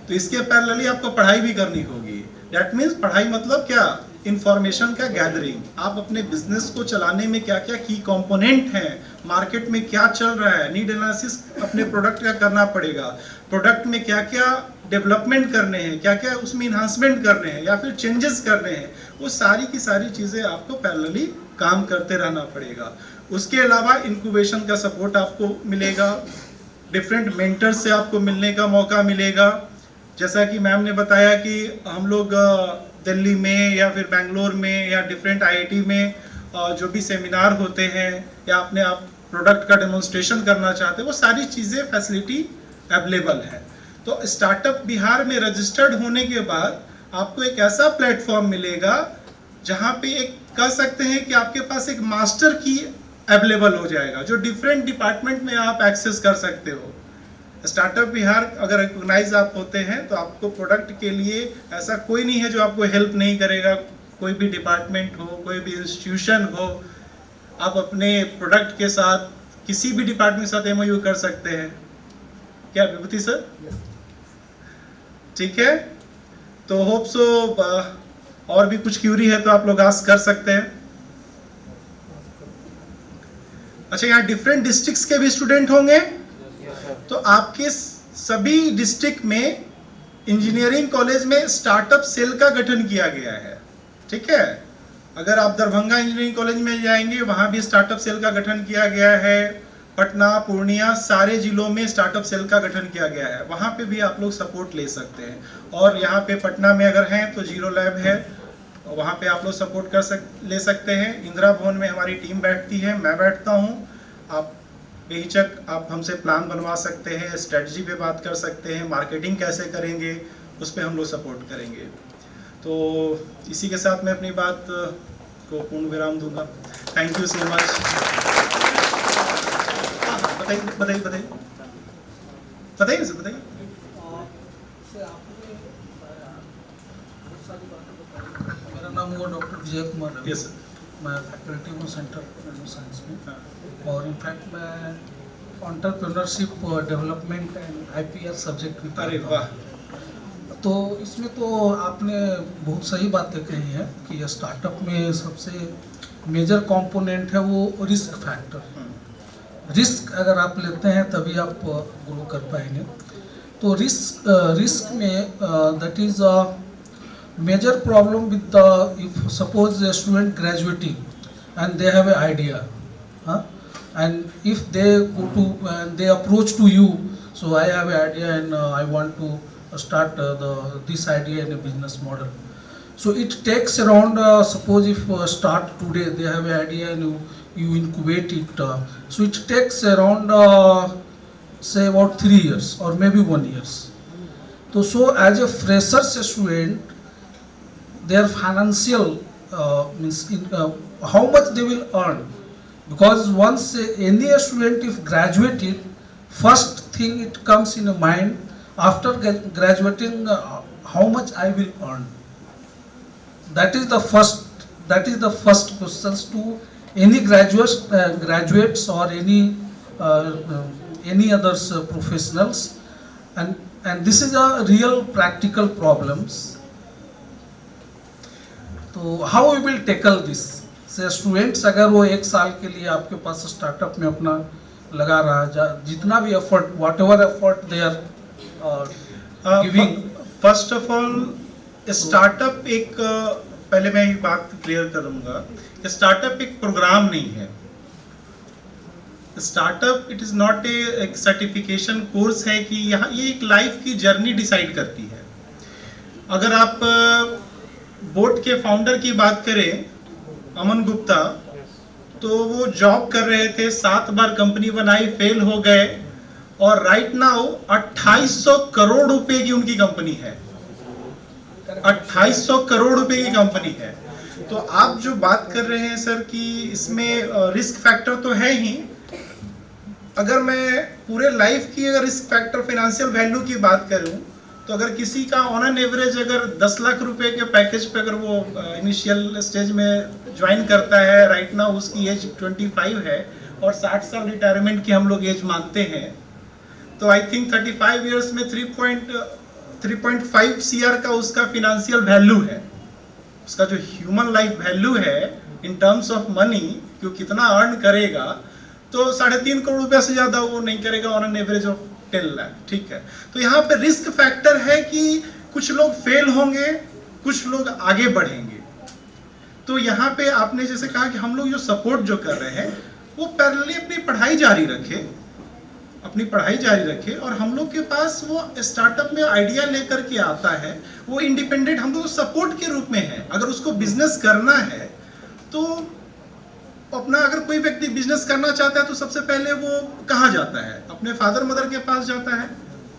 तो इसके पैरेलली आपको पढ़ाई भी करनी होगी। दैट मीन्स पढ़ाई मतलब क्या? इंफॉर्मेशन का गैदरिंग। आप अपने बिजनेस को चलाने में क्या क्या की कंपोनेंट हैं, मार्केट में क्या चल रहा है, नीड एनालिसिस अपने प्रोडक्ट का करना पड़ेगा, प्रोडक्ट में क्या क्या डेवलपमेंट करने हैं, क्या क्या उसमें इन्हांसमेंट करने हैं या फिर चेंजेस करने हैं, वो सारी की सारी चीज़ें आपको पैरेलली काम करते रहना पड़ेगा। उसके अलावा इंक्यूबेशन का सपोर्ट आपको मिलेगा, डिफरेंट मेंटर से आपको मिलने का मौका मिलेगा। जैसा कि मैम ने बताया कि हम लोग दिल्ली में या फिर बेंगलोर में या डिफरेंट आईआईटी में जो भी सेमिनार होते हैं या अपने आप प्रोडक्ट का डेमोन्स्ट्रेशन करना चाहते हैं, वो सारी चीज़ें फैसिलिटी अवेलेबल है। तो स्टार्टअप बिहार में रजिस्टर्ड होने के बाद आपको एक ऐसा प्लेटफॉर्म मिलेगा जहाँ पे एक कह सकते हैं कि आपके पास एक मास्टर की अवेलेबल हो जाएगा, जो डिफरेंट डिपार्टमेंट में आप एक्सेस कर सकते हो। स्टार्टअप बिहार अगर रिकॉग्नाइज आप होते हैं तो आपको प्रोडक्ट के लिए ऐसा कोई नहीं है जो आपको हेल्प नहीं करेगा। कोई भी डिपार्टमेंट हो, कोई भी इंस्टीट्यूशन हो, आप अपने प्रोडक्ट के साथ किसी भी डिपार्टमेंट के साथ एमओयू कर सकते हैं। क्या विभूति सर? ठीक है, तो होप सो और भी कुछ क्यूरी है तो आप लोग आस्क कर सकते हैं। अच्छा, यहाँ डिफरेंट डिस्ट्रिक्ट्स के भी स्टूडेंट होंगे, तो आपके सभी डिस्ट्रिक्ट में इंजीनियरिंग कॉलेज में स्टार्टअप सेल का गठन किया गया है। ठीक है, अगर आप दरभंगा इंजीनियरिंग कॉलेज में जाएंगे वहाँ भी स्टार्टअप सेल का गठन किया गया है। पटना, पूर्णिया, सारे जिलों में स्टार्टअप सेल का गठन किया गया है, वहाँ पे भी आप लोग सपोर्ट ले सकते हैं। और यहाँ पे पटना में अगर हैं तो जीरो लैब है, वहाँ पे आप लोग सपोर्ट ले सकते हैं। इंदिरा भवन में हमारी टीम बैठती है, मैं बैठता हूँ। आप बेहिचक आप हमसे प्लान बनवा सकते हैं, स्ट्रेटजी पे बात कर सकते हैं, मार्केटिंग कैसे करेंगे उस पर हम लोग सपोर्ट करेंगे। तो इसी के साथ मैं अपनी बात को पूर्ण विराम दूंगा। Thank you so much. बताइए बताइए बताइए सर, बताइए। मेरा नाम हुआ डॉक्टर विजय कुमार है। Yes sir. मैं फैकल्टी हूँ सेंटर फॉर साइंस में, और इनफैक्ट मैं entrepreneurship development and IPR subject भी अरे पढ़ता हूँ। वाह। तो इसमें तो आपने बहुत सही बातें कही है कि स्टार्टअप में सबसे मेजर कंपोनेंट है वो रिस्क फैक्टर। रिस्क अगर आप लेते हैं तभी आप ग्रो कर पाएंगे। तो रिस्क में that is a major problem with if suppose a student graduating and they have an idea, and if they go to and they approach to you, so I have an idea and I want to start this idea in a business model. So it takes around suppose if start today they have an idea and you incubate it, so it takes around say about 3 years or maybe 1 year. So as a fresher student, their financial means how much they will earn, because once any student if graduated, first thing it comes in a mind after graduating, how much I will earn. That is the first questions to any graduates or any others professionals, and this is a real practical problems. तो how we will tackle this से students अगर वो 1 साल के लिए आपके पास startup में अपना लगा रहा है, जितना भी effort whatever effort they are giving. First of all startup एक पहले मैं एक बात क्लियर करूंगा, स्टार्टअप एक प्रोग्राम नहीं है। स्टार्टअप इट इज नॉट एक सर्टिफिकेशन कोर्स है कि यहाँ ये एक लाइफ की जर्नी डिसाइड करती है। अगर आप बोट के फाउंडर की बात करें अमन गुप्ता, तो वो जॉब कर रहे थे, 7 बार कंपनी बनाई, फेल हो गए, और राइट नाउ 2800 करोड़ रुपए की उनकी कंपनी है। 2800 करोड़ रुपए की कंपनी है। तो आप जो बात कर रहे हैं सर कि इसमें रिस्क फैक्टर तो है ही, अगर मैं पूरे लाइफ की अगर रिस्क फैक्टर फाइनेंशियल वैल्यू की बात करूं तो अगर किसी का ऑन एन एवरेज अगर 10 लाख रुपए के पैकेज पे अगर वो इनिशियल स्टेज में ज्वाइन करता है, राइट नाउ उसकी एज 25 है और 60 साल रिटायरमेंट की हम लोग एज मानते हैं, तो आई थिंक 35 इयर्स में 3.5 CR का उसका फिनेंशियल वैल्यू है। उसका जो ह्यूमन लाइफ वैल्यू है इन टर्म्स ऑफ मनी कि वो कितना अर्न करेगा, तो 3.5 करोड़ रुपया से ज़्यादा वो नहीं करेगा on an average of 10 lakh. ठीक है, तो यहाँ पे रिस्क फैक्टर है कि कुछ लोग फेल होंगे, कुछ लोग आगे बढ़ेंगे। तो यहाँ पे आपने जैसे कहा कि हम लोग जो सपोर्ट जो कर रहे हैं वो पैरेलली अपनी पढ़ाई जारी रखे, अपनी पढ़ाई जारी रखे, और हम लोग के पास वो स्टार्टअप में आइडिया लेकर के आता है, वो इंडिपेंडेंट हम लोग सपोर्ट के रूप में है। अगर उसको बिजनेस करना है तो अपना, अगर कोई व्यक्ति बिजनेस करना चाहता है तो सबसे पहले वो कहाँ जाता है? अपने फादर मदर के पास जाता है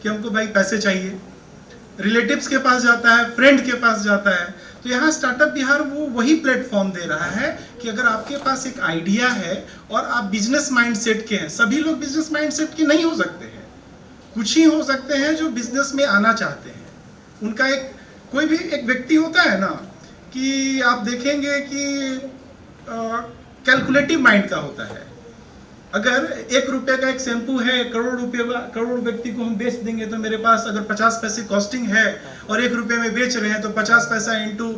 कि हमको भाई पैसे चाहिए, रिलेटिव्स के पास जाता है, फ्रेंड के पास जाता है। तो यहाँ स्टार्टअप बिहार वो वही प्लेटफॉर्म दे रहा है कि अगर आपके पास एक आइडिया है और आप बिजनेस माइंडसेट के हैं, सभी लोग बिजनेस माइंडसेट के नहीं हो सकते हैं, कुछ ही हो सकते हैं जो बिजनेस में आना चाहते हैं। उनका एक कोई भी एक व्यक्ति होता है ना कि आप देखेंगे कि कैलकुलेटिव माइंड का होता है। अगर 1 रुपये का एक शैम्पू है, करोड़ व्यक्ति को हम बेच देंगे तो मेरे पास अगर 50 पैसे कॉस्टिंग है और 1 रुपये में बेच रहे हैं तो 50 पैसा इंटू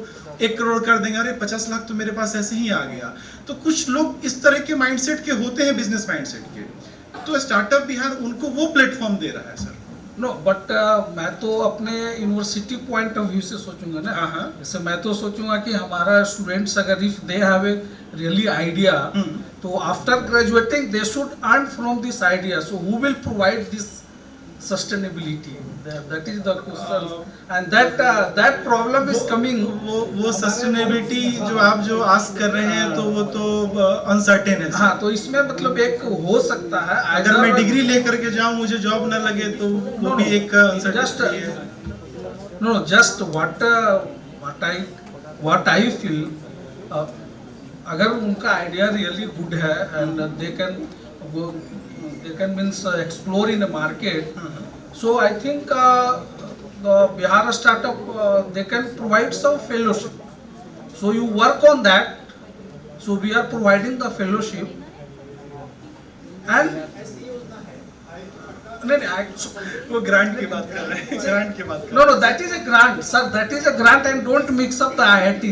1 करोड़ कर देंगे, अरे 50 लाख तो मेरे पास ऐसे ही आ गया। तो कुछ लोग इस तरह के माइंडसेट के होते हैं, बिजनेस माइंडसेट के। तो स्टार्टअप बिहार उनको वो प्लेटफॉर्म दे रहा है सर। नो बट मैं तो अपने यूनिवर्सिटी पॉइंट ऑफ व्यू से सोचूंगा ना। हाँ। जैसे मैं तो सोचूंगा कि हमारा स्टूडेंट्स अगर if they have a really idea, तो after graduating they should earn from this idea. So who will provide this sustainability? That is the question and that problem is coming. वो सस्टेनेबिलिटी जो आप जो ask कर रहे हैं तो वो तो अनसर्टेन है। हाँ, तो इसमें मतलब एक हो सकता है, अगर मैं डिग्री लेकर के जाऊं मुझे जॉब न लगे तो वो भी एक अनसर्टेनिटी है। No, just what I feel, अगर उनका आइडिया रियली गुड है and they can means explore in the market, so I think Bihar startup they can provide some fellowship, so you work on that. So we are providing the fellowship and वो grant की बात कर रहे हैं, grant की बात कर No, that is a grant, sir. That is a grant, and don't mix up the IIT.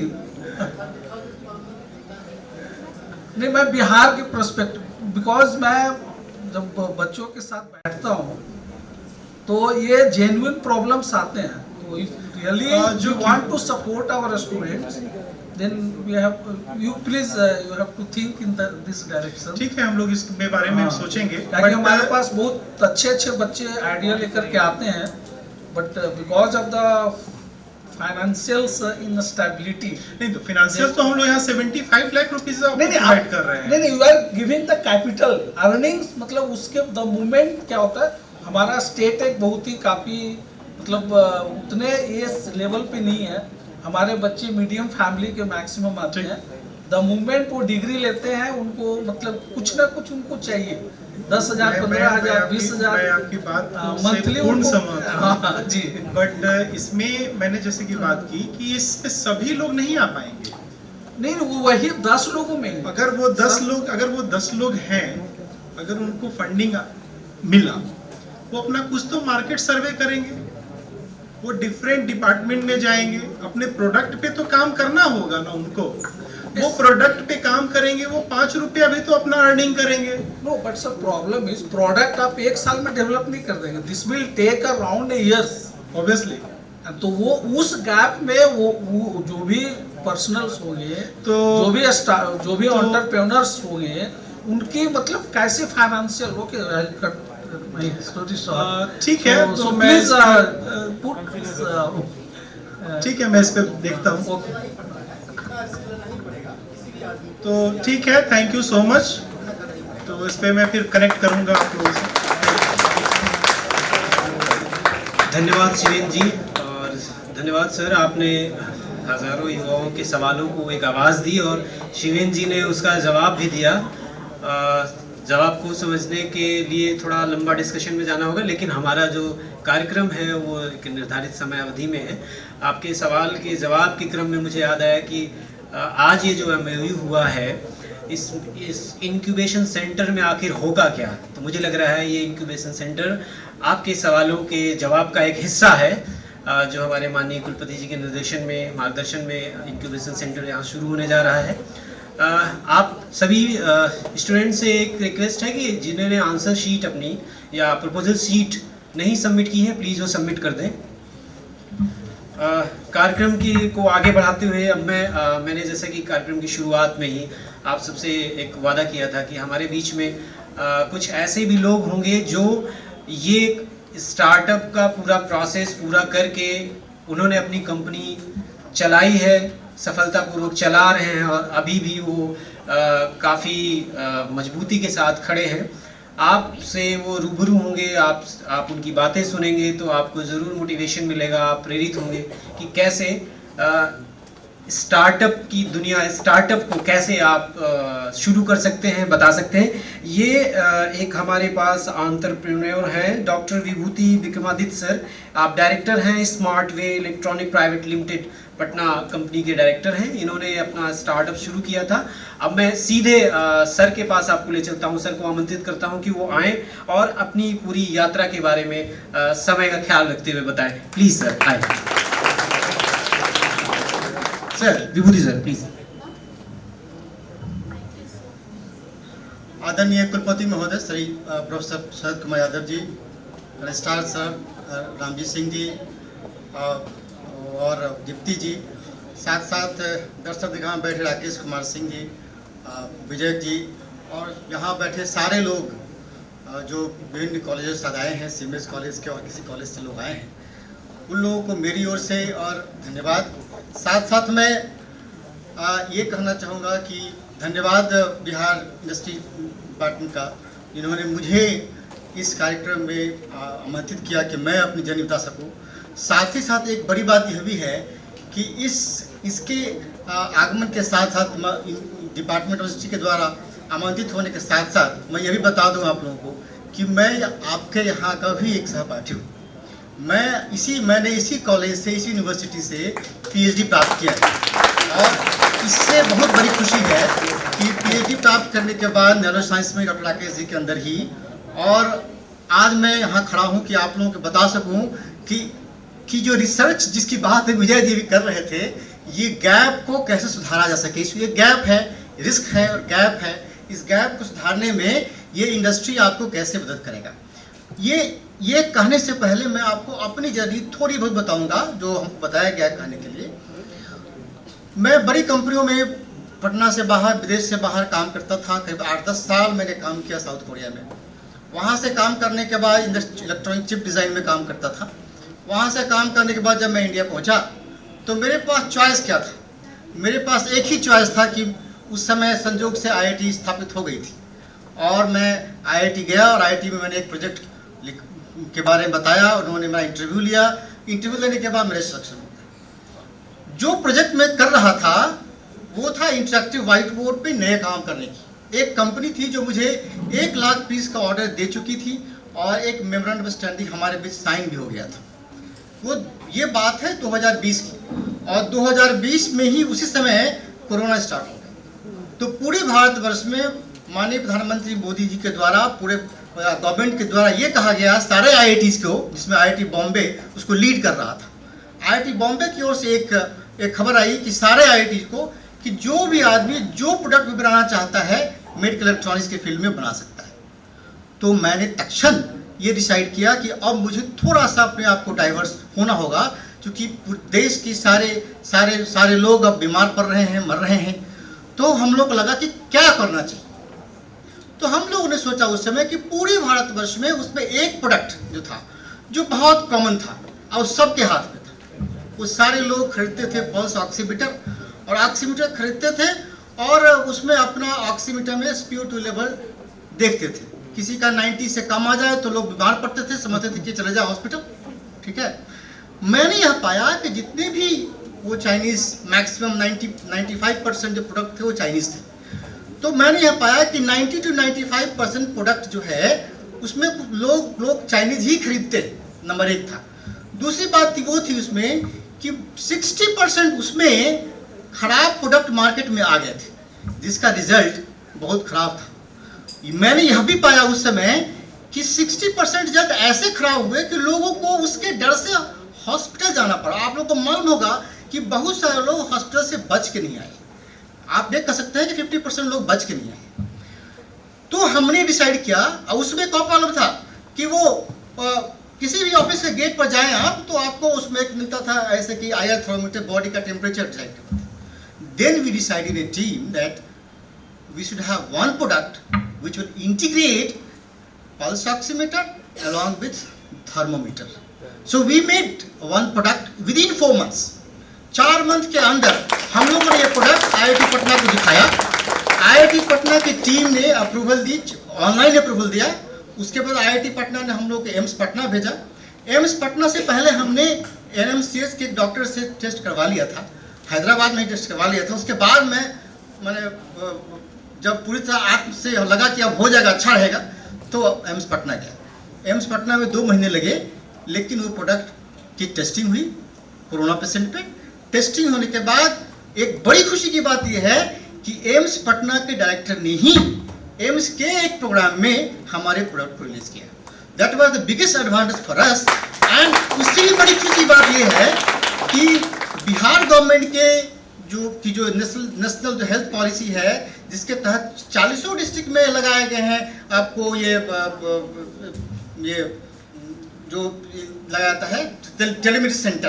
नहीं, मैं बिहार के पर्सपेक्टिव, बिकॉज मैं जब बच्चों के साथ बैठता हूँ तो ये जेन्युइन प्रॉब्लम्स आते हैं। तो if really you want to support our students, then we have you please you have to think in this direction. ठीक है, हम लोग इसके बारे में सोचेंगे। क्योंकि हमारे पास बहुत अच्छे बच्चे आइडिया लेकर के आते हैं, but because of the financial instability. नहीं, तो फाइनेंशियल तो हम लोग यहाँ 75 लाख रुपीस प्रोवाइड कर रहे हैं। नहीं, you are giving the capital earnings. मतलब उसके द मूवमेंट क्या होता है, हमारा स्टेट एक बहुत ही काफी मतलब उतने इस लेवल पे नहीं है। हमारे बच्चे मीडियम फैमिली के मैक्सिमम आते हैं। द मूवमेंट वो डिग्री लेते हैं, उनको मतलब कुछ ना कुछ उनको चाहिए, 10,000 15,000 20,000 मैं आपकी बात मंथली पूर्ण समझता हूं। हाँ जी। बट इसमें मैंने जैसे की बात की कि इसमें सभी लोग नहीं आ पाएंगे। नहीं, वो वही 10 लोगों में, अगर वो 10 लोग हैं, अगर उनको फंडिंग मिला, वो अपना कुछ तो मार्केट सर्वे करेंगे, वो डिफरेंट डिपार्टमेंट में जाएंगे, अपने प्रोडक्ट पे तो काम करना होगा ना उनको। वो प्रोडक्ट पे काम करेंगे, वो 5 रुपया भी तो अपना अर्निंग करेंगे। No but sir problem is product आप 1 साल में डेवलप नहीं कर देंगे, this will take around years obviously. तो वो उस गैप में वो जो भी पर्सनल्स होंगे, तो जो भी एंटरप्रेन्योर्स होंगे, उनकी मतलब कैसे फाइनेंशियल ठीक है, तो मैं ठीक है, मैं इस पे देखता हूँ। तो ठीक है, थैंक यू सो मच। तो इस पे मैं फिर कनेक्ट करूंगा आप लोगों से। धन्यवाद शिवेंद्र जी, और धन्यवाद सर, आपने हज़ारों युवाओं के सवालों को एक आवाज़ दी और शिवेन जी ने उसका जवाब भी दिया। जवाब को समझने के लिए थोड़ा लंबा डिस्कशन में जाना होगा, लेकिन हमारा जो कार्यक्रम है वो एक निर्धारित समय अवधि में है। आपके सवाल के जवाब के क्रम में मुझे याद आया कि आज ये जो MOU हुआ है, इस इंक्यूबेशन सेंटर में आखिर होगा क्या। तो मुझे लग रहा है ये इंक्यूबेशन सेंटर आपके सवालों के जवाब का एक हिस्सा है, जो हमारे माननीय कुलपति जी के निर्देशन में, मार्गदर्शन में इंक्यूबेशन सेंटर यहाँ शुरू होने जा रहा है। आप सभी स्टूडेंट से एक रिक्वेस्ट है कि जिन्होंने आंसर शीट अपनी या प्रपोजल शीट नहीं सबमिट की है, प्लीज़ वो सबमिट कर दें। कार्यक्रम को आगे बढ़ाते हुए अब मैंने जैसा कि कार्यक्रम की शुरुआत में ही आप सबसे एक वादा किया था कि हमारे बीच में कुछ ऐसे भी लोग होंगे जो ये स्टार्टअप का पूरा प्रोसेस पूरा करके उन्होंने अपनी कंपनी चलाई है, सफलतापूर्वक चला रहे हैं और अभी भी वो काफ़ी मजबूती के साथ खड़े हैं। आपसे वो रूबरू होंगे, आप उनकी बातें सुनेंगे तो आपको ज़रूर मोटिवेशन मिलेगा, आप प्रेरित होंगे कि कैसे स्टार्टअप की दुनिया, स्टार्टअप को कैसे आप शुरू कर सकते हैं, बता सकते हैं। ये एक हमारे पास एंटरप्रेन्योर हैं डॉक्टर विभूति विक्रमादित्य सर। आप डायरेक्टर हैं smart way electronic private limited Patna company के डायरेक्टर हैं। इन्होंने अपना स्टार्टअप शुरू किया था। अब मैं सीधे सर के पास आपको ले चलता हूं, सर को आमंत्रित करता हूं कि वो आएँ और अपनी पूरी यात्रा के बारे में समय का ख्याल रखते हुए बताएं। प्लीज़ सर आए। Sir Vibhuti sir please. आदरणीय कुलपति महोदय Shri professor Sharad Kumar Yadav ji, registrar sir Ramjeet Singh ji और दीप्ति जी, साथ साथ दर्शक दिखा में बैठे राकेश कुमार सिंह जी, विजय जी और यहाँ बैठे सारे लोग जो विभिन्न कॉलेजेस से आए हैं, सीएमएस कॉलेज के और किसी कॉलेज से लोग आए हैं, उन लोगों को मेरी ओर से और धन्यवाद। साथ साथ मैं ये कहना चाहूँगा कि धन्यवाद बिहार इंडस्ट्री डिपार्टमेंट का, जिन्होंने मुझे इस कार्यक्रम में आमंत्रित किया कि मैं अपनी जर्नी बता सकूं। साथ ही साथ एक बड़ी बात यह भी है कि इसके आगमन के साथ साथ डिपार्टमेंट ऑफ इंडस्ट्री के द्वारा आमंत्रित होने के साथ साथ मैं यह भी बता दूं आप लोगों को कि मैं आपके यहाँ का भी एक सहपाठी हूँ। मैंने इसी कॉलेज से, इसी यूनिवर्सिटी से PhD प्राप्त किया है और इससे बहुत बड़ी खुशी है कि PhD प्राप्त करने के बाद न्यूरो साइंस में डॉक्टर राकेश जी के अंदर ही, और आज मैं यहाँ खड़ा हूँ कि आप लोगों को बता सकूँ कि जो रिसर्च जिसकी बात विजय जी भी कर रहे थे, ये गैप को कैसे सुधारा जा सके। ये गैप है, रिस्क है और गैप है। इस गैप को सुधारने में ये इंडस्ट्री आपको कैसे मदद करेगा। ये कहने से पहले मैं आपको अपनी जर्नी थोड़ी बहुत बताऊंगा जो हमको बताया गया कहने के लिए। मैं बड़ी कंपनियों में पटना से बाहर, विदेश से बाहर काम करता था। करीब 8-10 साल मैंने काम किया साउथ कोरिया में। वहाँ से काम करने के बाद इलेक्ट्रॉनिक चिप डिज़ाइन में काम करता था। वहाँ से काम करने के बाद जब मैं इंडिया पहुँचा तो मेरे पास चॉइस क्या था? मेरे पास एक ही चॉइस था कि उस समय संयोग से IIT स्थापित हो गई थी और मैं IIT गया और IIT में मैंने एक प्रोजेक्ट के बारे में बताया। उन्होंने मेरा इंटरव्यू लिया। इंटरव्यू लेने के बाद मेरे सिलेक्शन हो गया। जो प्रोजेक्ट मैं कर रहा था वो था इंटरैक्टिव व्हाइट बोर्ड पे नए काम करने की। एक कंपनी थी जो मुझे 1 लाख पीस का ऑर्डर दे चुकी थी और एक मेमोरेंडम ऑफ अंडरस्टैंडिंग हमारे बीच साइन भी हो गया था। वो ये बात है 2020 की, और 2020 में ही उसी समय कोरोना स्टार्ट हो गया। तो पूरे भारतवर्ष में माननीय प्रधानमंत्री मोदी जी के द्वारा, पूरे गवर्नमेंट के द्वारा ये कहा गया सारे IITs को, जिसमें IIT बॉम्बे उसको लीड कर रहा था। IIT बॉम्बे की ओर से एक खबर आई कि सारे IITs को कि जो भी आदमी जो प्रोडक्ट भी बनाना चाहता है मेडिकल इलेक्ट्रॉनिक्स के फील्ड में बना सकता है। तो मैंने तत्क्षण ये डिसाइड किया कि अब मुझे थोड़ा सा अपने आप को डाइवर्स होना होगा, क्योंकि देश की सारे लोग अब बीमार पड़ रहे हैं, मर रहे हैं। तो हम लोग को लगा कि क्या करना चाहिए। तो हम लोगों ने सोचा उस समय कि पूरे भारतवर्ष में उसमें एक प्रोडक्ट जो था जो बहुत कॉमन था और सबके हाथ में था, वो सारे लोग खरीदते थे पल्स ऑक्सीमीटर, और ऑक्सीमीटर खरीदते थे और उसमें अपना ऑक्सीमीटर में SpO2 लेवल देखते थे। किसी का 90 से कम आ जाए तो लोग बीमार पड़ते थे, समझते थे कि चले जाओ हॉस्पिटल, ठीक है। मैंने यह पाया कि जितने भी वो चाइनीज़ मैक्सिमम 95% जो प्रोडक्ट थे वो चाइनीज़ थे। तो मैंने यह पाया कि 90 to 95% प्रोडक्ट जो है उसमें लोग चाइनीज़ ही खरीदते, नंबर 1 था। दूसरी बात वो थी उसमें कि 60% उसमें खराब प्रोडक्ट मार्केट में आ गए थे, जिसका रिजल्ट बहुत खराब था। मैंने यह भी पाया उस समय कि 60% रिजल्ट ऐसे खराब हुए कि लोगों को उसके डर से हॉस्पिटल जाना पड़ा। आप लोगों को मालूम होगा कि बहुत सारे लोग हॉस्पिटल से बच के नहीं आए। आप देख कर सकते हैं कि 50% लोग बच के नहीं आए। तो हमने डिसाइड किया, और उसमें क्या प्रॉब्लम था कि वो किसी भी ऑफिस के गेट पर जाएं आप, तो आपको उसमें एक मिलता था ऐसे कि आयर थर्मोमीटर, बॉडी का टेम्परेचर डिसाइड करता था। Then we decided in a team that we should have one product which will integrate pulse oximeter along with thermometer. So we made one product within 4 months. 4 month के अंदर हम लोगों ने ये product IIT Patna को दिखाया। IIT पटना की team ने अप्रूवल दी, ऑनलाइन अप्रूवल दिया। उसके बाद IIT पटना ने हम लोग को एम्स पटना भेजा। एम्स पटना से पहले हमने NMCH के डॉक्टर से टेस्ट करवा लिया था, हैदराबाद में टेस्ट करवा लिया था। उसके बाद मैंने जब पूरी तरह आत्म से लगा कि अब हो जाएगा, अच्छा रहेगा, तो एम्स पटना गया। एम्स पटना में 2 महीने लगे, लेकिन वो प्रोडक्ट की टेस्टिंग हुई कोरोना पेशेंट पे। टेस्टिंग होने के बाद एक बड़ी खुशी की बात यह है कि एम्स पटना के डायरेक्टर ने ही एम्स के एक प्रोग्राम में हमारे प्रोडक्ट को रिलीज किया। That was the biggest advantage for us. And उससे भी बड़ी खुशी बात यह है कि बिहार गवर्नमेंट के जो नेशनल जो हेल्थ पॉलिसी है, जिसके तहत 40 डिस्ट्रिक्ट में लगाए गए हैं आपको ये जो लगाता है टेलीमेडिसिन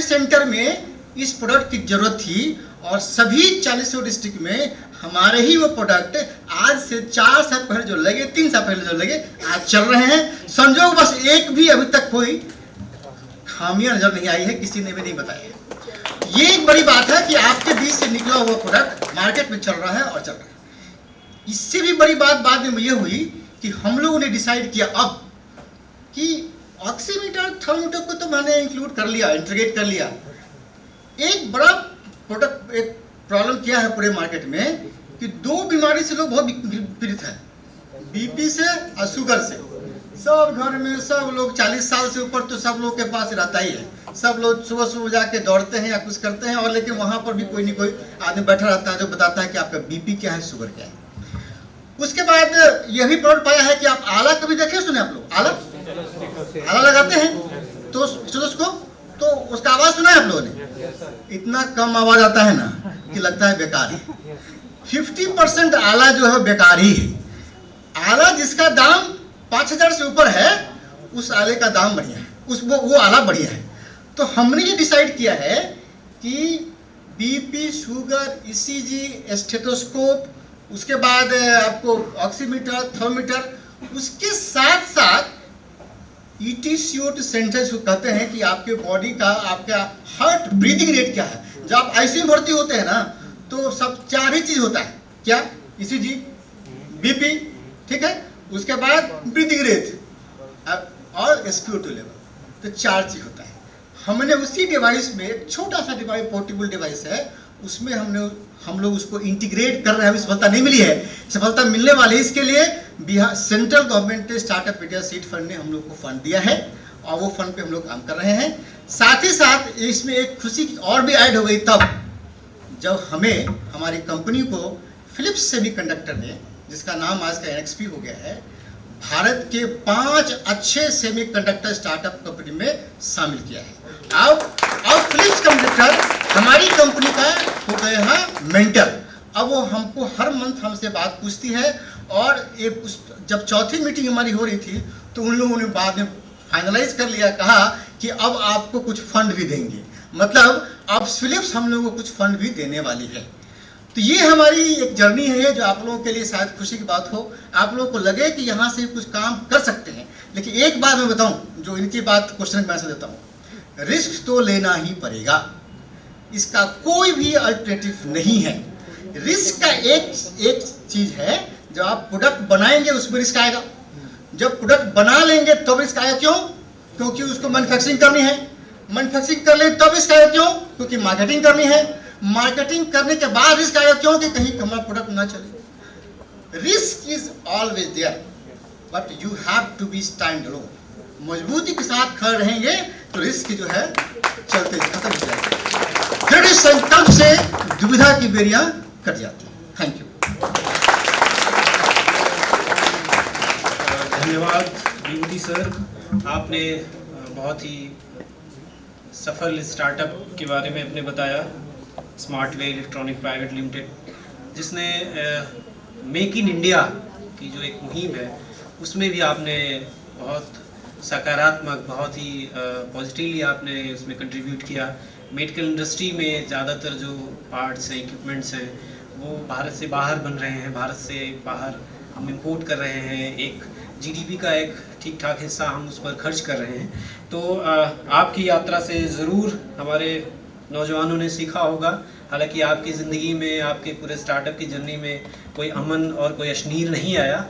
सेंटर में इस प्रोडक्ट की जरूरत थी, और सभी 40 डिस्ट्रिक्ट में हमारे ही वो प्रोडक्ट आज से 4 साल पहले जो लगे, 3 साल पहले जो लगे, आज चल रहे हैं। संजोग बस एक भी अभी तक कोई खामियां नजर नहीं आई है, किसी ने भी नहीं बताया। ये एक बड़ी बात है कि आपके बीच से निकला हुआ प्रोडक्ट मार्केट में चल रहा है और चल रहा है। इससे भी बड़ी बात बाद में ये हुई कि हम लोगों ने डिसाइड किया अब कि ऑक्सीमीटर, थर्मोमीटर को तो मैंने इंक्लूड कर लिया, इंटीग्रेट कर लिया। एक बड़ा प्रोडक्ट, एक प्रॉब्लम क्या है पूरे मार्केट में कि 2 बीमारी से लोग बहुत पीड़ित हैं, बीपी से और शुगर से। सब घर में सब लोग 40 साल से ऊपर तो सब लोग के पास रहता ही है। सब लोग सुबह सुबह जाके दौड़ते हैं या कुछ करते हैं, और लेकिन वहाँ पर भी कोई नहीं कोई आदमी बैठा रहता है जो बताता है कि आपका बीपी क्या है, शुगर क्या है। उसके बाद यह भी प्रोडक्ट पाया है कि आप आला कभी देखे सुने आप लोग? आला लगाते हैं तो स्टेथोस्कोप, तो उसका आवाज सुना है आप लोगों ने? इतना कम आवाज आता है ना कि लगता है बेकार है। 50% आला जो है बेकार ही है। आला जिसका दाम 5000 से ऊपर है, उस आले का दाम बढ़िया है, वो आला बढ़िया है। तो हमने ये डिसाइड किया है कि बीपी, शुगर, ईसीजी, स्टेथोस्कोप, उसके बाद आपको ऑक्सीमीटर, थर्मोमीटर, उसके साथ साथ ETCO सेंटर जो कहते हैं कि आपके बॉडी का, आपका हार्ट ब्रीदिंग रेट क्या है। जब आप आईसीयू में भर्ती होते हैं ना, तो सब 4 ही चीज होता है। क्या? ECG, BP, ठीक है, उसके बाद ब्रीदिंग रेट और SpO2 लेवल, तो 4 चीज होता है। हमने उसी डिवाइस में, एक छोटा सा डिवाइस, पोर्टेबल डिवाइस है, उसमें हम लोग उसको इंटीग्रेट कर रहे हैं। सफलता नहीं मिली है, सफलता मिलने वाली है। इसके लिए बिहार सेंट्रल गवर्नमेंट ने स्टार्टअप इंडिया सीड फंड ने हम लोग को फंड दिया है, और वो फंड पे हम लोग काम कर रहे हैं। साथ ही साथ इसमें एक खुशी और भी ऐड हो गई तब जब हमें हमारी कंपनी को फिलिप्स सेमीकंडक्टर ने, जिसका नाम आज का NXP हो गया है, भारत के 5 अच्छे सेमीकंडक्टर स्टार्टअप कंपनी में शामिल किया है। अब फिलिप्स कंडक्टर हमारी कंपनी का हो गए हैं मेंटर। अब वो हमको हर मंथ हमसे बात पूछती है, और जब चौथी मीटिंग हमारी हो रही थी तो उन लोगों ने बाद में फाइनलाइज कर लिया, कहा कि अब आपको कुछ फंड भी देंगे, मतलब अब फिलिप्स हम लोगों को कुछ फंड भी देने वाली है। तो ये हमारी एक जर्नी है जो आप लोगों के लिए शायद खुशी की बात हो, आप लोगों को लगे कि यहाँ से कुछ काम कर सकते हैं। लेकिन एक बात मैं बताऊं, जो इनकी बात क्वेश्चन में आंसर देता हूँ, रिस्क तो लेना ही पड़ेगा, इसका कोई भी अल्टरनेटिव नहीं है। रिस्क का एक चीज है, जब आप प्रोडक्ट बनाएंगे उसमें रिस्क आएगा, जब प्रोडक्ट बना लेंगे तब रिस्क आएगा। क्यों? क्योंकि उसको मैन्युफैक्चरिंग करनी है, मैन्युफैक्चरिंग कर ले तब रिस्क आएगा, क्यों? क्योंकि मार्केटिंग करनी है, मार्केटिंग करने के बाद रिस्क आएगा, क्यों? कि कहीं हमारा प्रोडक्ट ना चले। Risk is always there, but you have to be stand alone. मजबूती के साथ खड़े रहेंगे तो रिस्क जो है चलते खत्म हो जाएगा। दृढ़ संकल्प से दुविधा की बेरियां कट जाती है। Thank you. धन्यवाद विभूति सर, आपने बहुत ही सफल स्टार्टअप के बारे में अपने बताया, स्मार्टवे इलेक्ट्रॉनिक प्राइवेट लिमिटेड, जिसने मेक इन इंडिया की जो एक मुहिम है उसमें भी आपने बहुत सकारात्मक, बहुत ही पॉजिटिवली आपने उसमें कंट्रीब्यूट किया। मेडिकल इंडस्ट्री में ज़्यादातर जो पार्ट्स हैं, इक्विपमेंट्स हैं, वो भारत से बाहर बन रहे हैं, भारत से बाहर हम इंपोर्ट कर रहे हैं। एक जीडीपी का एक ठीक ठाक हिस्सा हम उस पर खर्च कर रहे हैं। तो आपकी यात्रा से ज़रूर हमारे नौजवानों ने सीखा होगा। हालांकि आपकी ज़िंदगी में, आपके पूरे स्टार्टअप की जर्नी में कोई अमन और कोई अशनीर नहीं आया।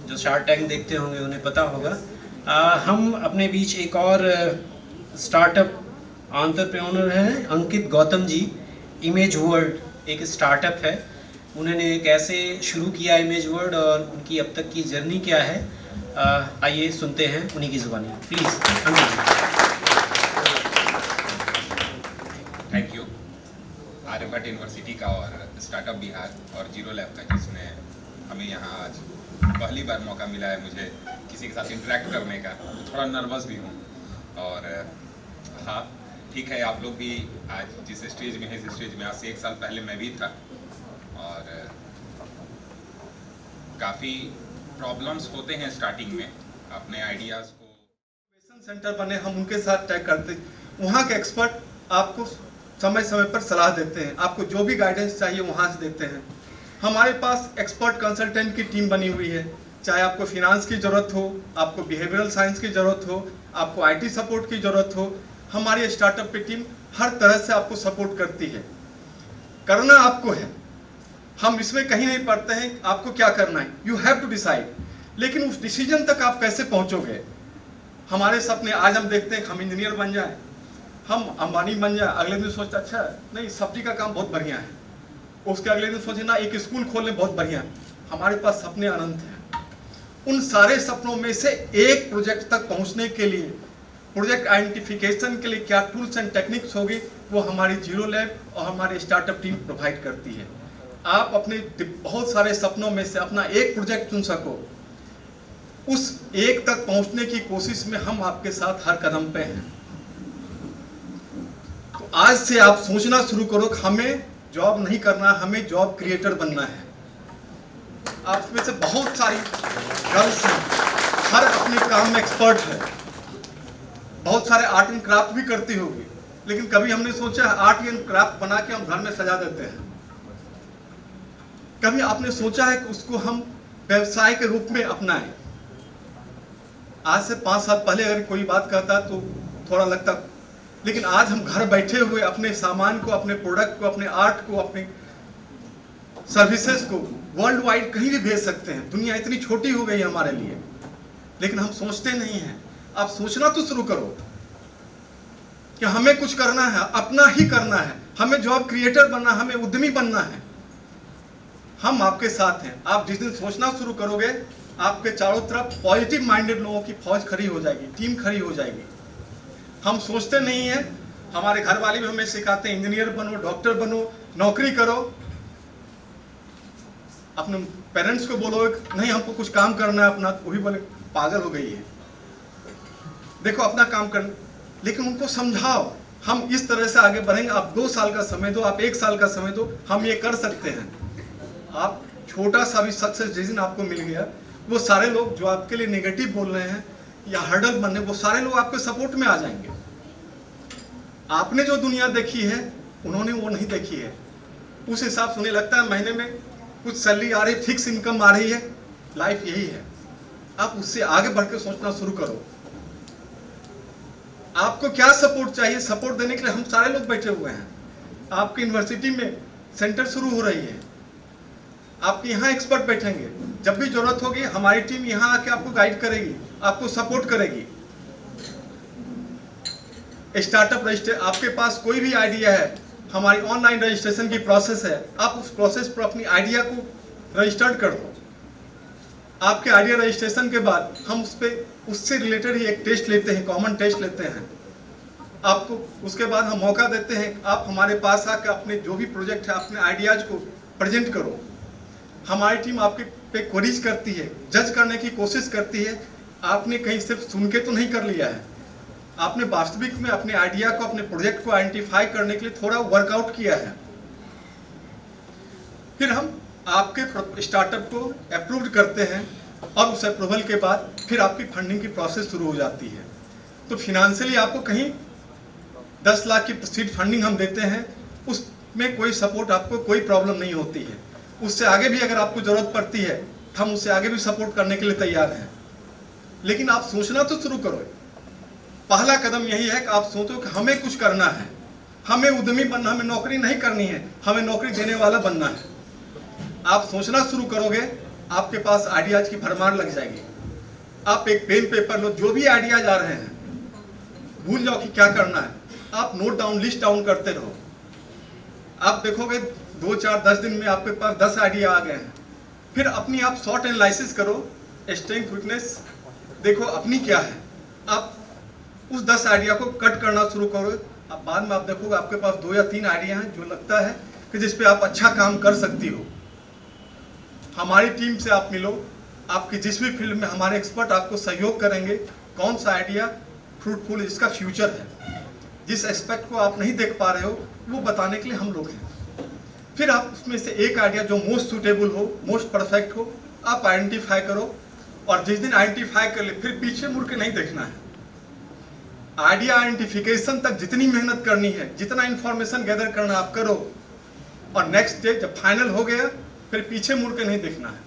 जो शार्क टैंक देखते होंगे उन्हें पता होगा। हम अपने बीच एक और स्टार्टअप एंटरप्रेन्योर हैं, अंकित गौतम जी। इमेज वर्ल्ड एक स्टार्टअप है, उन्होंने कैसे शुरू किया इमेज वर्ल्ड और उनकी अब तक की जर्नी क्या है, आइए सुनते हैं उन्हीं की ज़ुबानी। Please Ankit ji. Thank you Aryabhatta university का और स्टार्टअप बिहार और जीरो लैब का, जिसने हमें यहाँ आज पहली बार मौका मिला है मुझे किसी के साथ इंटरेक्ट करने का। थोड़ा नर्वस भी हूँ और हाँ ठीक है, आप लोग भी आज जिस स्टेज में है, इस स्टेज में आज से 1 साल पहले मैं भी था और काफ़ी प्रॉब्लम्स होते हैं स्टार्टिंग में अपने आइडियाज़ को। सेंटर बने, हम उनके साथ टैग करते, वहाँ के एक्सपर्ट आपको समय समय पर सलाह देते हैं, आपको जो भी गाइडेंस चाहिए वहाँ से देते हैं। हमारे पास एक्सपर्ट कंसल्टेंट की टीम बनी हुई है, चाहे आपको फिनांस की ज़रूरत हो, आपको बिहेवियरल साइंस की ज़रूरत हो, आपको आईटी सपोर्ट की ज़रूरत हो, हमारी स्टार्टअप की टीम हर तरह से आपको सपोर्ट करती है। करना आपको है, हम इसमें कहीं नहीं पढ़ते हैं आपको क्या करना है, यू हैव टू डिसाइड। लेकिन उस डिसीजन तक आप कैसे पहुंचोगे? हमारे सपने आज हम देखते हैं हम इंजीनियर बन जाए, हम अंबानी बन जाए, अगले दिन सोचते अच्छा नहीं सब्जी का काम बहुत बढ़िया है, उसके अगले दिन सोचे ना एक स्कूल खोलने बहुत बढ़िया है। हमारे पास सपने अनंत हैं। उन सारे सपनों में से एक प्रोजेक्ट तक पहुंचने के लिए, प्रोजेक्ट आइडेंटिफिकेशन के लिए क्या टूल्स एंड टेक्निक्स होगी, वो हमारी जीरो लैब और हमारी स्टार्टअप टीम प्रोवाइड करती है। आप अपने बहुत सारे सपनों में से अपना एक प्रोजेक्ट चुन सको, उस एक तक पहुंचने की कोशिश में हम आपके साथ हर कदम पे हैं। तो आज से आप सोचना शुरू करो कि हमें जॉब नहीं करना, हमें जॉब क्रिएटर बनना है। आप में से बहुत सारी गर्ल्स हैं, हर अपने काम में एक्सपर्ट है, बहुत सारे आर्ट एंड क्राफ्ट भी करती होगी, लेकिन कभी हमने सोचा आर्ट एंड क्राफ्ट बना के हम घर में सजा देते हैं। कभी आपने सोचा है कि उसको हम व्यवसाय के रूप में अपनाएं? आज से 5 साल पहले अगर कोई बात कहता तो थोड़ा लगता, लेकिन आज हम घर बैठे हुए अपने सामान को, अपने प्रोडक्ट को, अपने आर्ट को, अपने सर्विसेज को वर्ल्ड वाइड कहीं भी भेज सकते हैं। दुनिया इतनी छोटी हो गई हमारे लिए, लेकिन हम सोचते नहीं हैं। आप सोचना तो शुरू करो कि हमें कुछ करना है, अपना ही करना है, हमें जॉब क्रिएटर बनना, हमें उद्यमी बनना है। हम आपके साथ हैं। आप जिस दिन सोचना शुरू करोगे, आपके चारों तरफ पॉजिटिव माइंडेड लोगों की फौज खड़ी हो जाएगी, टीम खड़ी हो जाएगी। हम सोचते नहीं हैं, हमारे घर वाले भी हमें सिखाते हैं इंजीनियर बनो, डॉक्टर बनो, नौकरी करो। अपने पेरेंट्स को बोलो नहीं हमको कुछ काम करना है अपना, वही बोले पागल हो गई है, देखो अपना काम कर। लेकिन उनको समझाओ हम इस तरह से आगे बढ़ेंगे। आप 2 साल का समय दो, आप 1 साल का समय दो, हम ये कर सकते हैं। आप छोटा सा भी सक्सेस जिस दिन आपको मिल गया, वो सारे लोग जो आपके लिए नेगेटिव बोल रहे हैं या हर्डल बन रहे, वो सारे लोग आपके सपोर्ट में आ जाएंगे। आपने जो दुनिया देखी है उन्होंने वो नहीं देखी है। उस हिसाब से उन्हें लगता है महीने में कुछ सैलरी आ रही, फिक्स इनकम आ रही है, लाइफ यही है। आप उससे आगे बढ़ के सोचना शुरू करो। आपको क्या सपोर्ट चाहिए, सपोर्ट देने के लिए हम सारे लोग बैठे हुए हैं। आपकी यूनिवर्सिटी में सेंटर शुरू हो रही है, आपके यहाँ एक्सपर्ट बैठेंगे। जब भी जरूरत होगी हमारी टीम यहाँ आके आपको गाइड करेगी, आपको सपोर्ट करेगी। स्टार्टअप रजिस्टर, आपके पास कोई भी आइडिया है, हमारी ऑनलाइन रजिस्ट्रेशन की प्रोसेस है, आप उस प्रोसेस पर अपनी आइडिया को रजिस्टर्ड कर दो। आपके आइडिया रजिस्ट्रेशन के बाद हम उस पर उससे रिलेटेड ही एक टेस्ट लेते हैं, कॉमन टेस्ट लेते हैं आपको। उसके बाद हम मौका देते हैं आप हमारे पास आकर अपने जो भी प्रोजेक्ट है, अपने आइडियाज को प्रेजेंट करो। हमारी टीम आपके पे क्वेरीज करती है, जज करने की कोशिश करती है। आपने कहीं सिर्फ सुन के तो नहीं कर लिया है, आपने वास्तविक में अपने आइडिया को, अपने प्रोजेक्ट को आइडेंटिफाई करने के लिए थोड़ा वर्कआउट किया है। फिर हम आपके स्टार्टअप को अप्रूव करते हैं और उस अप्रूवल के बाद फिर आपकी फंडिंग की प्रोसेस शुरू हो जाती है। तो फिनेंशियली आपको कहीं 10 लाख की सीड फंडिंग हम देते हैं, उसमें कोई सपोर्ट, आपको कोई प्रॉब्लम नहीं होती है। उससे आगे भी अगर आपको जरूरत पड़ती है हम उससे आगे भी सपोर्ट करने के लिए तैयार हैं। लेकिन आप सोचना तो शुरू करो। पहला कदम यही है कि आप सोचो कि हमें कुछ करना है, हमें उद्यमी बनना, हमें नौकरी नहीं करनी है, हमें नौकरी देने वाला बनना है। आप सोचना शुरू करोगे, आपके पास आइडियाज की भरमार लग जाएगी। आप एक पेन पेपर लो, जो भी आइडियाज आ रहे हैं भूल जाओ कि क्या करना है, आप नोट डाउन, लिस्ट डाउन करते रहो। आप देखोगे 2, 4, 10 दिन में आपके पास 10 आइडिया आ गए हैं। फिर अपनी आप शॉर्ट एनालिसिस करो, स्ट्रेंथ वीकनेस देखो अपनी क्या है, आप उस 10 आइडिया को कट करना शुरू करो। अब बाद में आप देखोगे आपके पास 2 या 3 आइडिया हैं जो लगता है कि जिस पे आप अच्छा काम कर सकती हो। हमारी टीम से आप मिलो, आपकी जिस भी फील्ड में हमारे एक्सपर्ट आपको सहयोग करेंगे, कौन सा आइडिया फ्रूटफुल है, जिसका फ्यूचर है, जिस एस्पेक्ट को आप नहीं देख पा रहे हो वो बताने के लिए हम लोग हैं। फिर आप उसमें से एक आइडिया जो मोस्ट सूटेबल हो, मोस्ट परफेक्ट हो, आप आइडेंटिफाई करो। और जिस दिन आइडेंटिफाई कर ले फिर पीछे मुड़ के नहीं देखना है। आइडिया आइडेंटिफिकेशन तक जितनी मेहनत करनी है, जितना इंफॉर्मेशन गैदर करना आप करो, और नेक्स्ट डे जब फाइनल हो गया फिर पीछे मुड़ के नहीं देखना है।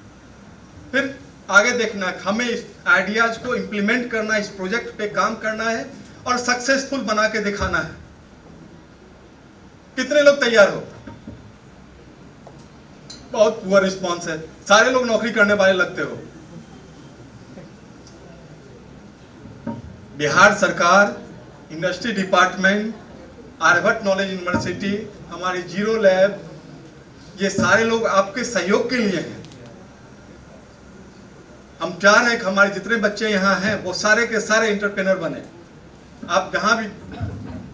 फिर आगे देखना है, हमें इस आइडियाज को इम्प्लीमेंट करना है, इस प्रोजेक्ट पे काम करना है और सक्सेसफुल बना के दिखाना है। कितने लोग तैयार हो? बहुत पुअर रिस्पॉन्स है, सारे लोग नौकरी करने वाले लगते हो। बिहार सरकार, industry department, Aryabhatta knowledge university, हमारी जीरो लैब, ये सारे लोग आपके सहयोग के लिए हैं। हम चाह रहे हैं कि हमारे जितने बच्चे यहाँ हैं वो सारे के सारे एंटरप्रेन्योर बने। आप जहाँ भी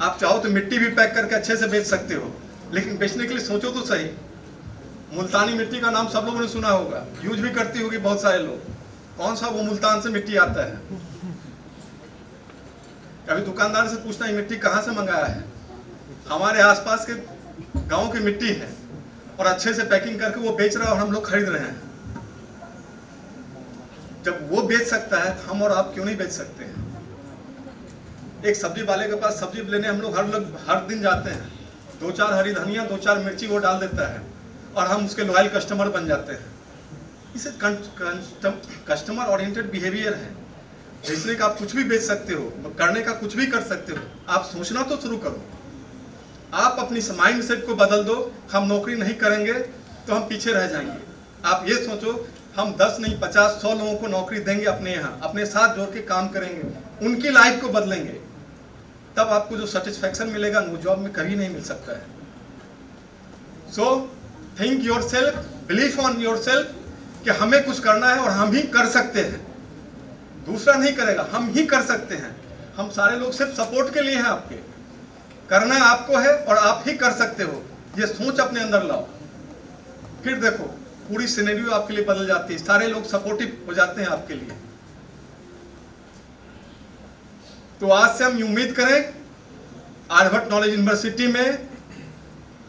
आप चाहो तो मिट्टी भी पैक करके अच्छे से बेच सकते हो, लेकिन बेचने के लिए सोचो तो सही। मुल्तानी मिट्टी का नाम सब लोगों ने सुना होगा, यूज भी करती होगी बहुत सारे लोग। कौन सा वो मुल्तान से मिट्टी आता है? कभी दुकानदार से पूछना है मिट्टी कहाँ से मंगाया है? हमारे आसपास के गांव की मिट्टी है और अच्छे से पैकिंग करके वो बेच रहा है और हम लोग खरीद रहे हैं। जब वो बेच सकता है तो हम और आप क्यों नहीं बेच सकते हैं? एक सब्जी वाले के पास सब्जी लेने हम लोग हर दिन जाते हैं, 2-4 हरी धनिया, 2-4 मिर्ची वो डाल देता है और हम उसके लॉयल कस्टमर बन जाते हैं। इसे कस्टमर ओरिएंटेड बिहेवियर है, जिसने का आप कुछ भी बेच सकते हो, करने का कुछ भी कर सकते हो। आप सोचना तो शुरू करो। आप अपनी माइंड सेट को बदल दो, हम नौकरी नहीं करेंगे तो हम पीछे रह जाएंगे। आप ये सोचो हम 10 नहीं 50, 100 लोगों को नौकरी देंगे अपने यहाँ, अपने साथ जोड़ के काम करेंगे, उनकी लाइफ को बदलेंगे, तब आपको जो सेटिस्फैक्शन मिलेगा वो जॉब में कभी नहीं मिल सकता है। So think your self, believe on your self कि हमें कुछ करना है और हम ही कर सकते हैं, दूसरा नहीं करेगा, हम ही कर सकते हैं। हम सारे लोग सिर्फ सपोर्ट के लिए हैं, आपके करना आपको है और आप ही कर सकते हो। ये सोच अपने अंदर लाओ, फिर देखो पूरी सिनेरियो आपके लिए बदल जाती है, सारे लोग सपोर्टिव हो जाते हैं आपके लिए। तो आज से हम उम्मीद करें आर्यभट्ट नॉलेज यूनिवर्सिटी में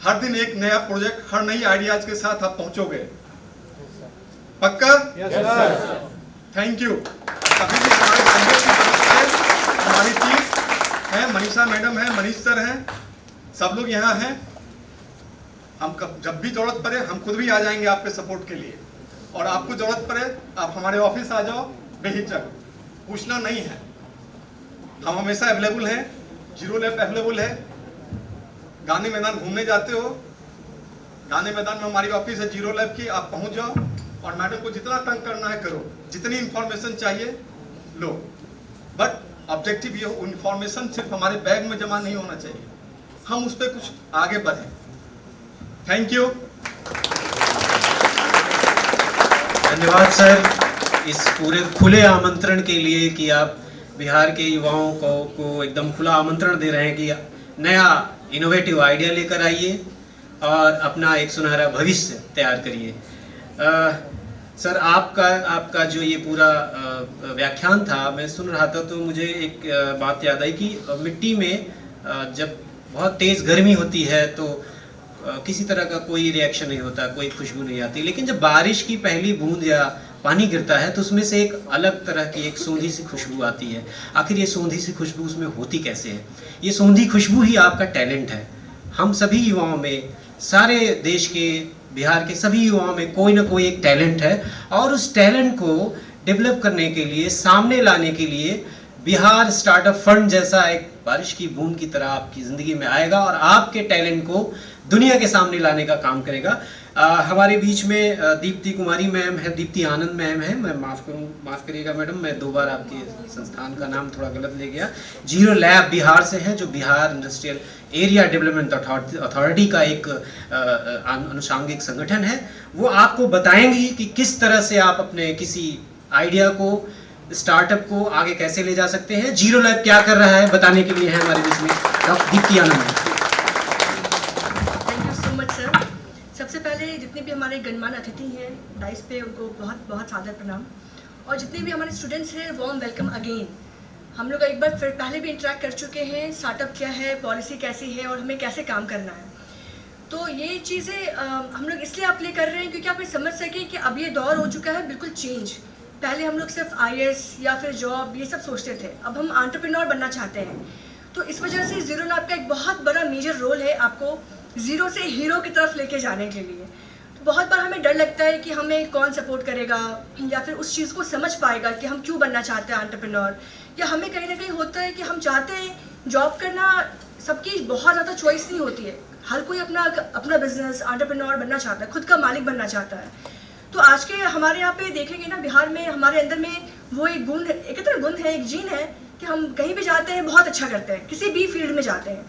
हर दिन एक नया प्रोजेक्ट, हर नई आइडियाज के साथ आप पहुंचोगे। पक्का? Thank you. अभी भी हमारी टीम है, मनीषा मैडम है, मनीष सर हैं, सब लोग यहाँ हैं। हम जब भी जरूरत पड़े हम खुद भी आ जाएंगे आपके सपोर्ट के लिए, और आपको जरूरत पड़े आप हमारे ऑफिस आ जाओ बेहिचक, पूछना नहीं है। हम हमेशा अवेलेबल हैं, जीरो लैब अवेलेबल है। गांधी मैदान घूमने जाते हो, गांधी मैदान में हमारी ऑफिस है जीरो लैब की, आप पहुंच जाओ और मैडम को जितना तंग करना है करो, जितनी इंफॉर्मेशन चाहिए लो। बट ऑब्जेक्टिव ये इंफॉर्मेशन सिर्फ हमारे बैग में जमा नहीं होना चाहिए, हम उस पर कुछ आगे बढ़ें। Thank you. धन्यवाद सर इस पूरे खुले आमंत्रण के लिए कि आप बिहार के युवाओं को एकदम खुला आमंत्रण दे रहे हैं कि नया इनोवेटिव आइडिया लेकर आइए और अपना एक सुनहरा भविष्य तैयार करिए। सर आपका जो ये पूरा व्याख्यान था, मैं सुन रहा था तो मुझे एक बात याद आई कि मिट्टी में जब बहुत तेज़ गर्मी होती है तो किसी तरह का कोई रिएक्शन नहीं होता, कोई खुशबू नहीं आती, लेकिन जब बारिश की पहली बूंद या पानी गिरता है तो उसमें से एक अलग तरह की एक सूंधी सी खुशबू आती है। आखिर ये सूंधी सी खुशबू उसमें होती कैसे है? ये सूंधी खुशबू ही आपका टैलेंट है। हम सभी युवाओं में, सारे देश के, बिहार के सभी युवाओं में कोई ना कोई एक टैलेंट है और उस टैलेंट को डेवलप करने के लिए, सामने लाने के लिए बिहार स्टार्टअप फंड जैसा एक बारिश की बूंद की तरह आपकी ज़िंदगी में आएगा और आपके टैलेंट को दुनिया के सामने लाने का काम करेगा। हमारे बीच में दीप्ति कुमारी मैम है, दीप्ति आनंद मैम है। मैं माफ़ करिएगा मैडम, मैं 2 बार आपके संस्थान का नाम थोड़ा गलत ले गया। जीरो लैब बिहार से हैं, जो Bihar industrial area development authority का एक अनुषांगिक संगठन है। वो आपको बताएंगी कि किस तरह से आप अपने किसी आइडिया को, स्टार्टअप को आगे कैसे ले जा सकते हैं। जीरो लैब क्या कर रहा है बताने के लिए है हमारे बीच में doctor Deepti Anand. Thank you so much sir. सबसे पहले जितने भी हमारे गणमान्य अतिथि हैं डाइस पे, उनको बहुत बहुत सादर प्रणाम, और जितने भी हमारे स्टूडेंट्स हैं वार्म वेलकम अगेन। हम लोग एक बार फिर पहले भी इंटरेक्ट कर चुके हैं, स्टार्टअप क्या है, पॉलिसी कैसी है और हमें कैसे काम करना है। तो ये चीज़ें हम लोग इसलिए आप कर रहे हैं क्योंकि आप ये समझ सकें कि अब ये दौर हो चुका है बिल्कुल चेंज। पहले हम लोग सिर्फ IAS या फिर जॉब ये सब सोचते थे, अब हम एंटरप्रेन्योर बनना चाहते हैं। तो इस वजह से जीरो लैब का एक बहुत बड़ा मेजर रोल है आपको ज़ीरो से हीरो की तरफ लेके जाने के लिए। तो बहुत बार हमें डर लगता है कि हमें कौन सपोर्ट करेगा या फिर उस चीज़ को समझ पाएगा कि हम क्यों बनना चाहते हैं एंटरप्रेन्योर, या हमें कहीं ना कहीं होता है कि हम चाहते हैं जॉब करना, सबकी बहुत ज़्यादा चॉइस नहीं होती है, हर कोई अपना बिजनेस एंटरप्रेन्योर बनना चाहता है, खुद का मालिक बनना चाहता है। तो आज के हमारे यहाँ पे देखेंगे ना, बिहार में हमारे अंदर में वो एक गुण, एक तरह गुण है, एक जीन है कि हम कहीं भी जाते हैं बहुत अच्छा करते हैं, किसी भी फील्ड में जाते हैं।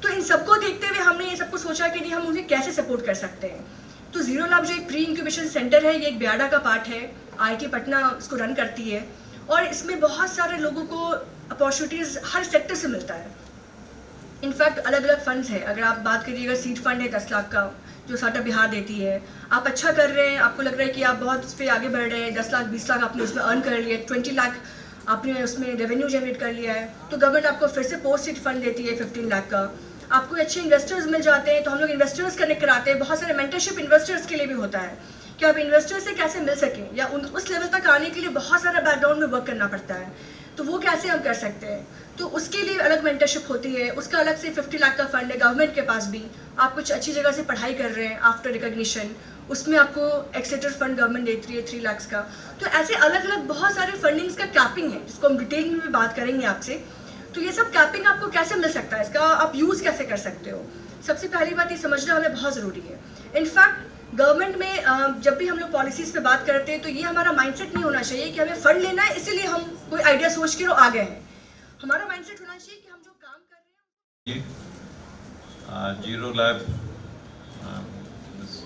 तो इन सबको देखते हुए हमने ये सबको सोचा कि नहीं, हम उन्हें कैसे सपोर्ट कर सकते हैं। तो जीरो लैब जो एक प्री इंक्यूबेशन सेंटर है, ये एक बियाडा का पार्ट है, IIT पटना इसको रन करती है और इसमें बहुत सारे लोगों को अपॉर्चुनिटीज़ हर सेक्टर से मिलता है। इनफैक्ट अलग अलग फंड्स हैं, अगर आप बात करिएगा सीड फंड है 10 लाख का जो स्टार्टअप बिहार देती है। आप अच्छा कर रहे हैं, आपको लग रहा है कि आप बहुत उस पर आगे बढ़ रहे हैं, 10 लाख 20 लाख आपने उसमें अर्न कर लिया, 20 लाख आपने उसमें रेवेन्यू जनरेट कर लिया है, तो गवर्नमेंट आपको फिर से पोस्ट सीड फंड देती है 15 लाख का। आपको अच्छे इन्वेस्टर्स मिल जाते हैं तो हम लोग इन्वेस्टर्स कनेक्ट कराते हैं। बहुत सारे मेंटरशिप इन्वेस्टर्स के लिए भी होता है कि आप इन्वेस्टर्स से कैसे मिल सकें, या उस लेवल तक आने के लिए बहुत सारा बैकग्राउंड में वर्क करना पड़ता है, तो वो कैसे हम कर सकते हैं। तो उसके लिए अलग मेंटरशिप होती है, उसका अलग से 50 लाख का फंड है गवर्नमेंट के पास भी। आप कुछ अच्छी जगह से पढ़ाई कर रहे हैं आफ्टर रिकॉग्निशन, उसमें आपको एक्सेटर फंड गवर्नमेंट देती है 3 लाख का। तो ऐसे अलग अलग बहुत सारे फंडिंग्स का कैपिंग है, जिसको हम डिटेल में भी बात करेंगे आपसे। तो ये सब कैपिंग आपको कैसे मिल सकता है, इसका आप यूज़ कैसे कर सकते हो। सबसे पहली बात ये समझना हमें बहुत ज़रूरी है। इनफैक्ट गवर्नमेंट में जब भी हम लोग पॉलिसीज़ पे बात करते हैं तो ये हमारा माइंडसेट नहीं होना चाहिए कि हमें फ़ंड लेना है इसीलिए हम कोई आइडिया सोच के आ गए हैं। हमारा माइंडसेट होना चाहिए कि हम जो काम कर रहे हैं। Zero lab,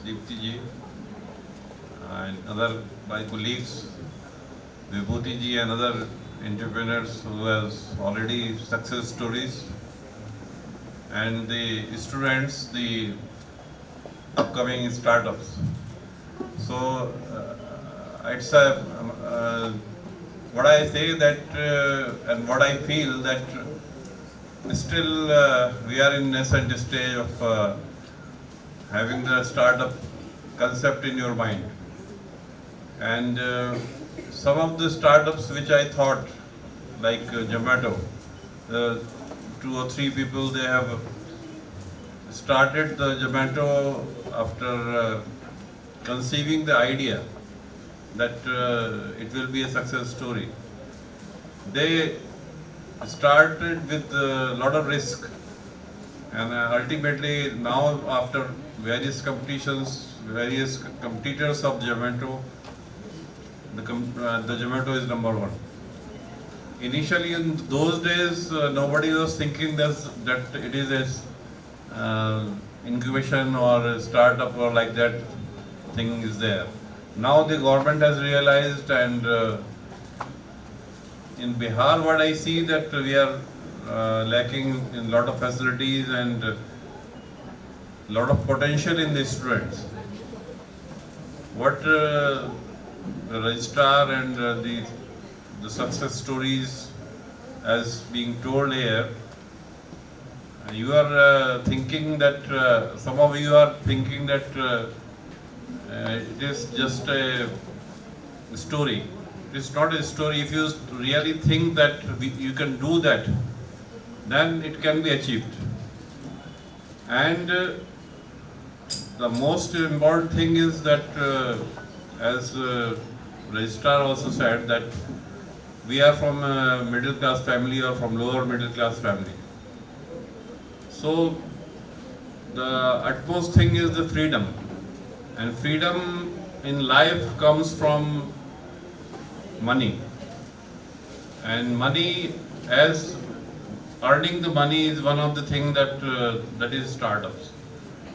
Dipti ji and other my colleagues, Vibhuti ji and other entrepreneurs who has already success stories, and the students, the upcoming startups. So it's a what I say that and what I feel that still we are in nascent stage of having the startup concept in your mind, and some of the startups which I thought like Zomato, 2 or 3 people they have started the Zomato after conceiving the idea that it will be a success story. They started with a lot of risk, and ultimately now after various competitions, various competitors of Zomato, the Zomato is number 1. initially in those days, nobody was thinking that it is a incubation or a startup or like that thing is there. Now the government has realized, and in Bihar, what I see that we are lacking in a lot of facilities and lot of potential in the students. What the registrar and the success stories as being told here, you are thinking that some of you are thinking that it is just a story. It is not a story. If you really think that you can do that, then it can be achieved. And the most important thing is that, as registrar also said, that we are from a middle class family or from lower middle class family. So the utmost thing is the freedom, and freedom in life comes from money, and money, as earning the money is one of the things that is startups.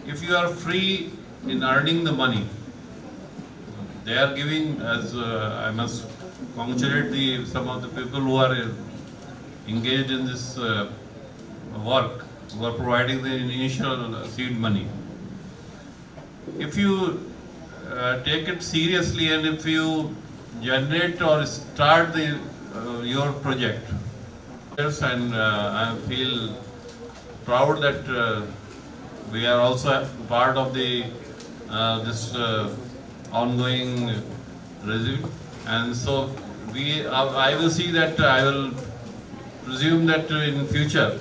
If you are free in earning the money, they are giving, as I must congratulate some of the people who are engaged in this work, who are providing the initial seed money. If you take it seriously and if you generate or start your project, and I feel proud that we are also part of the this ongoing regime, and so I will see that I will presume that in future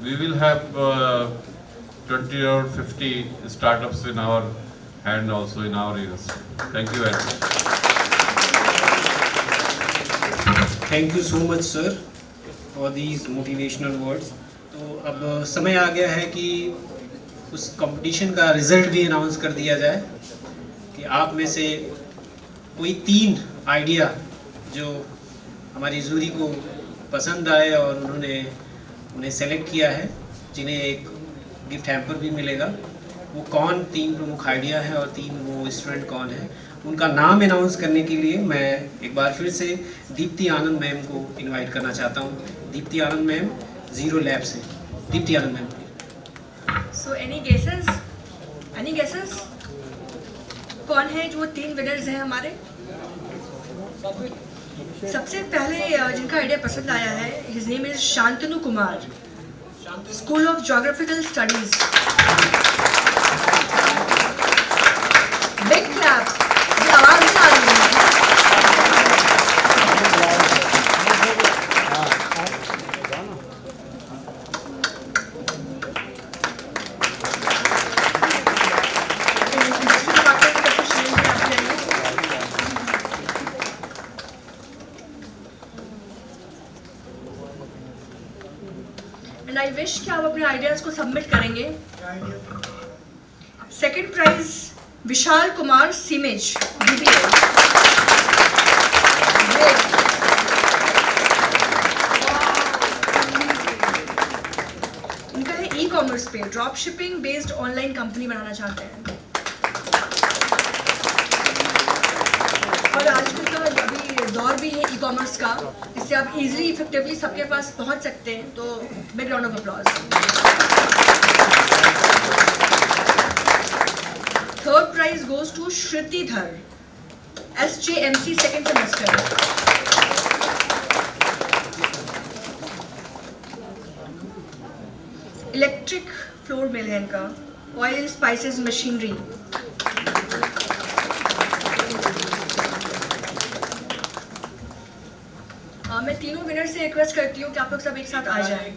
we will have 20 or 50 startups in our hand also in our university. Thank you very much. Thank you so much sir for these motivational words. तो अब समय आ गया है कि उस competition का result भी announce कर दिया जाए कि आप में से कोई 3 आइडिया जो हमारी जूरी को पसंद आए और उन्हें सेलेक्ट किया है, जिन्हें एक गिफ्ट हैम्पर भी मिलेगा, वो कौन 3 प्रमुख आइडिया है और 3 वो स्टूडेंट कौन है, उनका नाम अनाउंस करने के लिए मैं एक बार फिर से दीप्ति आनंद मैम को इनवाइट करना चाहता हूँ। दीप्ति आनंद मैम, जीरो लैब से। दीप्ति आनंद मैम। सो एनी गेसेस कौन है जो 3 विनर्स हैं हमारे? सबसे पहले जिनका आइडिया पसंद आया है, his name is Shantanu Kumar, school of geographical studies. Big clap. ये आवाज नहीं आ रही है। एंड आई विश कि आप अपने आइडियाज को सबमिट करेंगे। Second prize Vishal Kumar CIMAGE, BBA। इनका है ई-कॉमर्स पे drop shipping based online company बनाना चाहते हैं। और आजकल का अभी दौर भी है ई-कॉमर्स का, इससे आप इजीली इफेक्टिवली सबके पास पहुंच सकते हैं। तो big round of applause. Third prize goes to Shrutidhar, SJMC second semester. Electric flour mill है इनका, ऑयल एंड स्पाइसेस मशीनरी। मैं तीनों विनर से रिक्वेस्ट करती हूँ कि आप लोग सब एक साथ आ जाएं।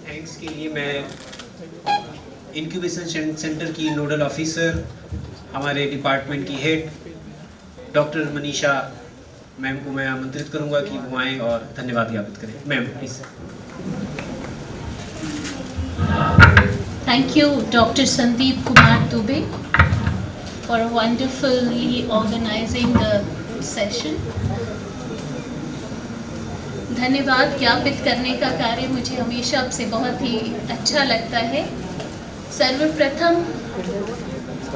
थैंक्स के लिए मैं इंक्यूबेशन सेंटर की नोडल ऑफिसर, हमारे डिपार्टमेंट की हेड डॉक्टर मनीषा मैम को मैं आमंत्रित करूंगा कि वो आएँ और धन्यवाद ज्ञापित करें। Ma'am please. Thank you, Dr. Sandeep Kumar Dubey, for wonderfully organizing the session. धन्यवाद ज्ञापित करने का कार्य मुझे हमेशा आपसे बहुत ही अच्छा लगता है। सर्वप्रथम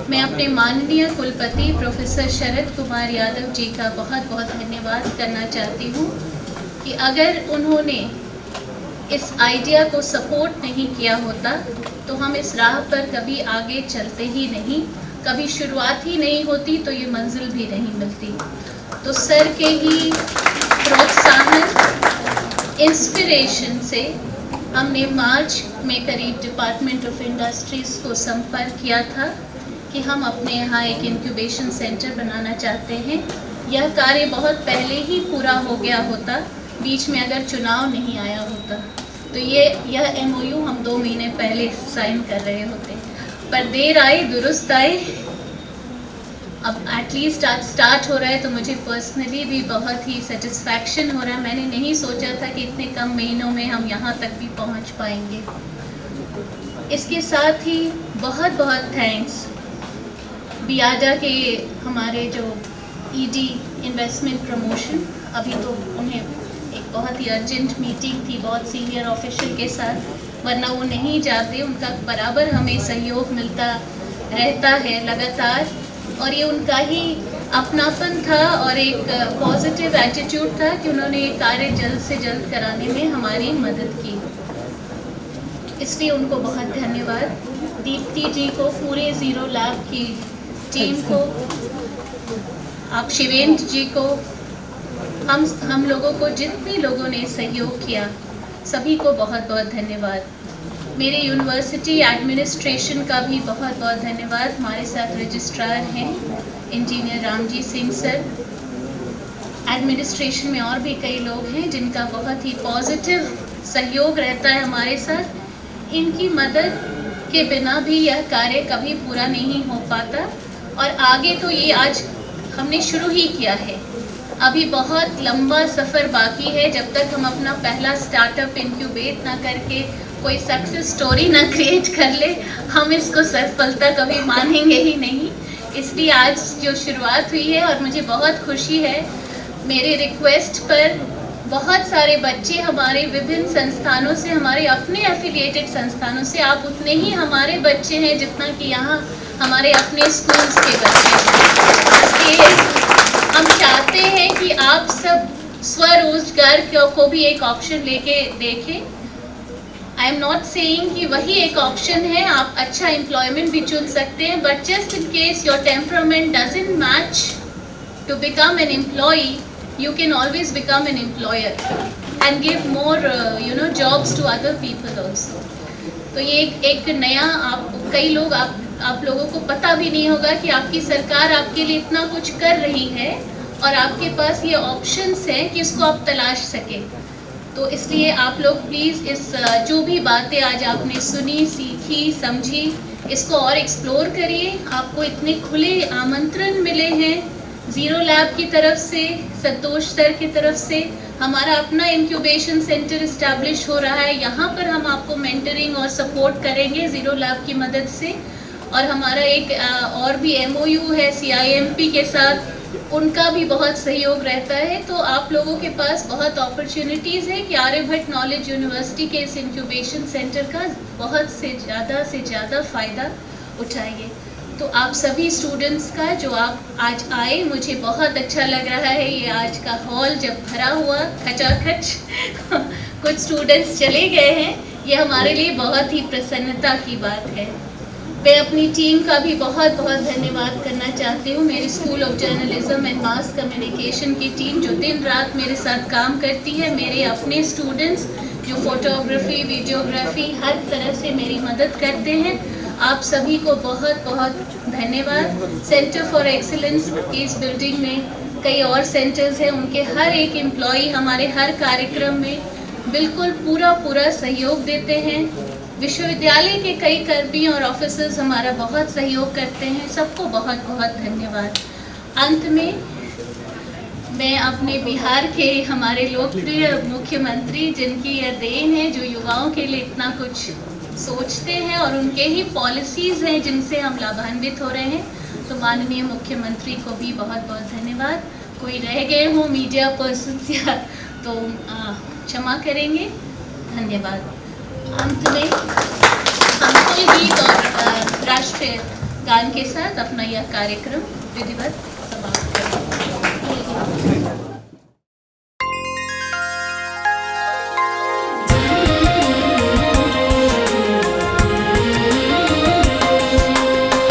मैं अपने माननीय कुलपति प्रोफेसर शरद कुमार यादव जी का बहुत बहुत धन्यवाद करना चाहती हूँ कि अगर उन्होंने इस आइडिया को सपोर्ट नहीं किया होता तो हम इस राह पर कभी आगे चलते ही नहीं, कभी शुरुआत ही नहीं होती, तो ये मंजिल भी नहीं मिलती। तो सर के ही प्रोत्साहन, इंस्पिरेशन से हमने मार्च में करीब डिपार्टमेंट ऑफ इंडस्ट्रीज़ को संपर्क किया था कि हम अपने यहाँ एक इंक्यूबेशन सेंटर बनाना चाहते हैं। यह कार्य बहुत पहले ही पूरा हो गया होता, बीच में अगर चुनाव नहीं आया होता तो यह MOU हम 2 महीने पहले साइन कर रहे होते, पर देर आए दुरुस्त आए। अब एटलीस्ट आज स्टार्ट हो रहा है तो मुझे पर्सनली भी बहुत ही सेटिस्फैक्शन हो रहा है। मैंने नहीं सोचा था कि इतने कम महीनों में हम यहाँ तक भी पहुँच पाएंगे। इसके साथ ही बहुत बहुत थैंक्स बियाजा के हमारे जो ED इन्वेस्टमेंट प्रमोशन, अभी तो उन्हें एक बहुत ही अर्जेंट मीटिंग थी बहुत सीनियर ऑफिशियल के साथ, वरना वो नहीं जाते, उनका बराबर हमें सहयोग मिलता रहता है लगातार। और ये उनका ही अपनापन था और एक पॉजिटिव एटीट्यूड था कि उन्होंने ये कार्य जल्द से जल्द कराने में हमारी मदद की, इसलिए उनको बहुत धन्यवाद। दीप्ति जी को, पूरे ज़ीरो लैब की टीम को, आप शिवेंद्र जी को, हम लोगों को जितने लोगों ने सहयोग किया सभी को बहुत बहुत धन्यवाद। मेरे यूनिवर्सिटी एडमिनिस्ट्रेशन का भी बहुत बहुत धन्यवाद। हमारे साथ रजिस्ट्रार हैं engineer Ramji Singh sir. Administration में और भी कई लोग हैं जिनका बहुत ही पॉजिटिव सहयोग रहता है हमारे साथ। इनकी मदद के बिना भी यह कार्य कभी पूरा नहीं हो पाता। और आगे तो ये आज हमने शुरू ही किया है, अभी बहुत लंबा सफ़र बाकी है। जब तक हम अपना पहला स्टार्टअप इंक्यूबेट ना करके कोई सक्सेस स्टोरी ना क्रिएट कर ले, हम इसको सफलता कभी मानेंगे ही नहीं। इसलिए आज जो शुरुआत हुई है, और मुझे बहुत खुशी है, मेरे रिक्वेस्ट पर बहुत सारे बच्चे हमारे विभिन्न संस्थानों से, हमारे अपने एफिलिएटेड संस्थानों से, आप उतने ही हमारे बच्चे हैं जितना कि यहाँ हमारे अपने स्कूल्स के बच्चे हैं। इसलिए हम चाहते हैं कि आप सब स्वरोजगार को भी एक ऑप्शन लेके देखें। आई एम नॉट सेइंग कि वही एक ऑप्शन है, आप अच्छा एम्प्लॉयमेंट भी चुन सकते हैं, but just in case your temperament doesn't match to become an employee, you can always become an employer and give more jobs to other people also। तो ये एक नया, कई लोग आप लोगों को पता भी नहीं होगा कि आपकी सरकार आपके लिए इतना कुछ कर रही है और आपके पास ये ऑप्शंस हैं कि इसको आप तलाश सकें। तो इसलिए आप लोग प्लीज़ इस जो भी बातें आज आपने सुनी, सीखी, समझी, इसको और एक्सप्लोर करिए। आपको इतने खुले आमंत्रण मिले हैं ज़ीरो लैब की तरफ से, संतोष सर की तरफ से। हमारा अपना इंक्यूबेशन सेंटर इस्टेब्लिश हो रहा है, यहाँ पर हम आपको मेंटरिंग और सपोर्ट करेंगे ज़ीरो लैब की मदद से। और हमारा एक और भी MOU है CIMP के साथ, उनका भी बहुत सहयोग रहता है। तो आप लोगों के पास बहुत अपॉर्चुनिटीज़ है कि आर्यभट्ट नॉलेज यूनिवर्सिटी के इस इंक्यूबेशन सेंटर का बहुत से ज़्यादा फ़ायदा उठाइए। तो आप सभी स्टूडेंट्स का जो आप आज आए, मुझे बहुत अच्छा लग रहा है। ये आज का हॉल जब भरा हुआ खचाखच कुछ स्टूडेंट्स चले गए हैं, ये हमारे लिए बहुत ही प्रसन्नता की बात है। मैं अपनी टीम का भी बहुत बहुत धन्यवाद करना चाहती हूँ। मेरी school of journalism and mass communication की टीम जो दिन रात मेरे साथ काम करती है, मेरे अपने स्टूडेंट्स जो फोटोग्राफी, वीडियोग्राफी, हर तरह से मेरी मदद करते हैं, आप सभी को बहुत बहुत धन्यवाद। सेंटर फॉर एक्सीलेंस की इस बिल्डिंग में कई और सेंटर्स हैं, उनके हर एक एम्प्लॉई हमारे हर कार्यक्रम में बिल्कुल पूरा सहयोग देते हैं। विश्वविद्यालय के कई कर्मी और ऑफिसर्स हमारा बहुत सहयोग करते हैं। सबको बहुत बहुत धन्यवाद। अंत में मैं अपने बिहार के हमारे लोकप्रिय मुख्यमंत्री, जिनकी यह देन है, जो युवाओं के लिए इतना कुछ सोचते हैं और उनके ही पॉलिसीज़ हैं जिनसे हम लाभान्वित हो रहे हैं, तो माननीय मुख्यमंत्री को भी बहुत बहुत धन्यवाद। कोई रह गए हों मीडिया पर्सन्स या तो क्षमा करेंगे। धन्यवाद। अंत में हम कोई गीत और राष्ट्रीय गान के साथ अपना यह कार्यक्रम विधिवत समाप्त करेंगे।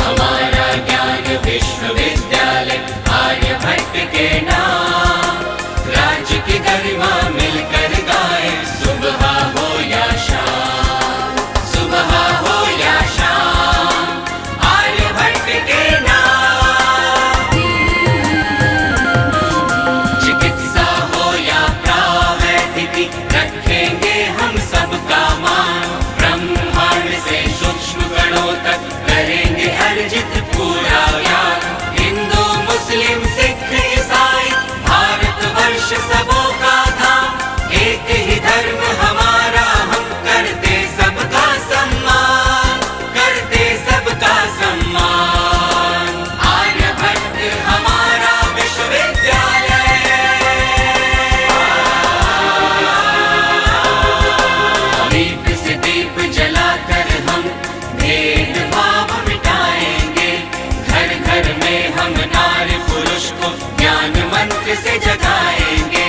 हमारा ज्ञान विश्वविद्यालय आर्यभट्ट के नाम, राज्य की गरिमा मिलकर गाए, सुबह हो या शाम, सुबह हो या शाम, आर्यभट्ट के नाम। चिकित्सा हो या प्रावैधिकी, रखेंगे हम सबका मान, ब्रह्मांड से सूक्ष्म कणों तक करेंगे अर्जित पूरा ज्ञान। हिंदू मुस्लिम सिख ईसाई, भारतवर्ष सबों का धाम, एक ही धर्म हमारा, हम करते सबका सम्मान, करते सबका सम्मान। आर्यभट्ट हमारा विश्वविद्यालय, दीप से दीप जलाकर हम भेदभाव मिटाएंगे, घर घर में हम नारी पुरुष को ज्ञान मंत्र से जगाएंगे।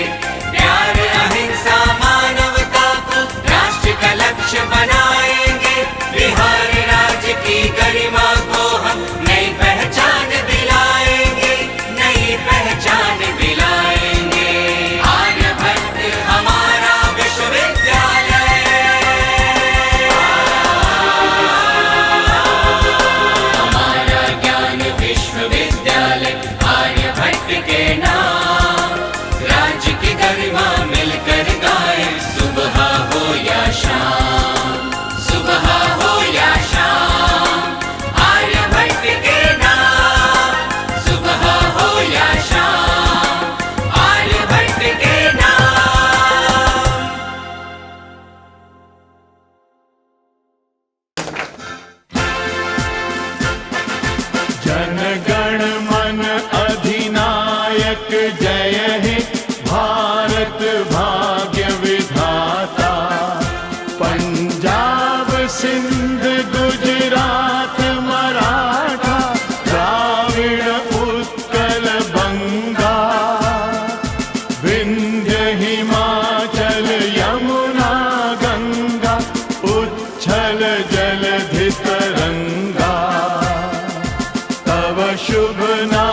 प्यार अहिंसा मानवता को राष्ट्र का लक्ष्य बनाएंगे, बिहार राज्य की गरिमा को हम नई पहचान दिलाएंगे, नई पहचान दिलाएंगे। आर्यभट्ट हमारा विश्वविद्यालय, हमारा ज्ञान विश्वविद्यालय आर्यभट्ट के नाम, राज्य की गरिमा मिलकर गाए, सुबह हो या शाम, सुबह हो या शाम, आर्यभट्ट के नाम, सुबह हो या शाम, आर्यभट्ट के नाम। जनगण मन अधिनायक जय हे, भारत भाग्य विधाता। पंजाब सिंध गुजरात मराठा, द्राविड़ उत्कल बंगा, विंध्य हिमाचल यमुना गंगा, उच्छल जलधि तरंगा। तव शुभ नाम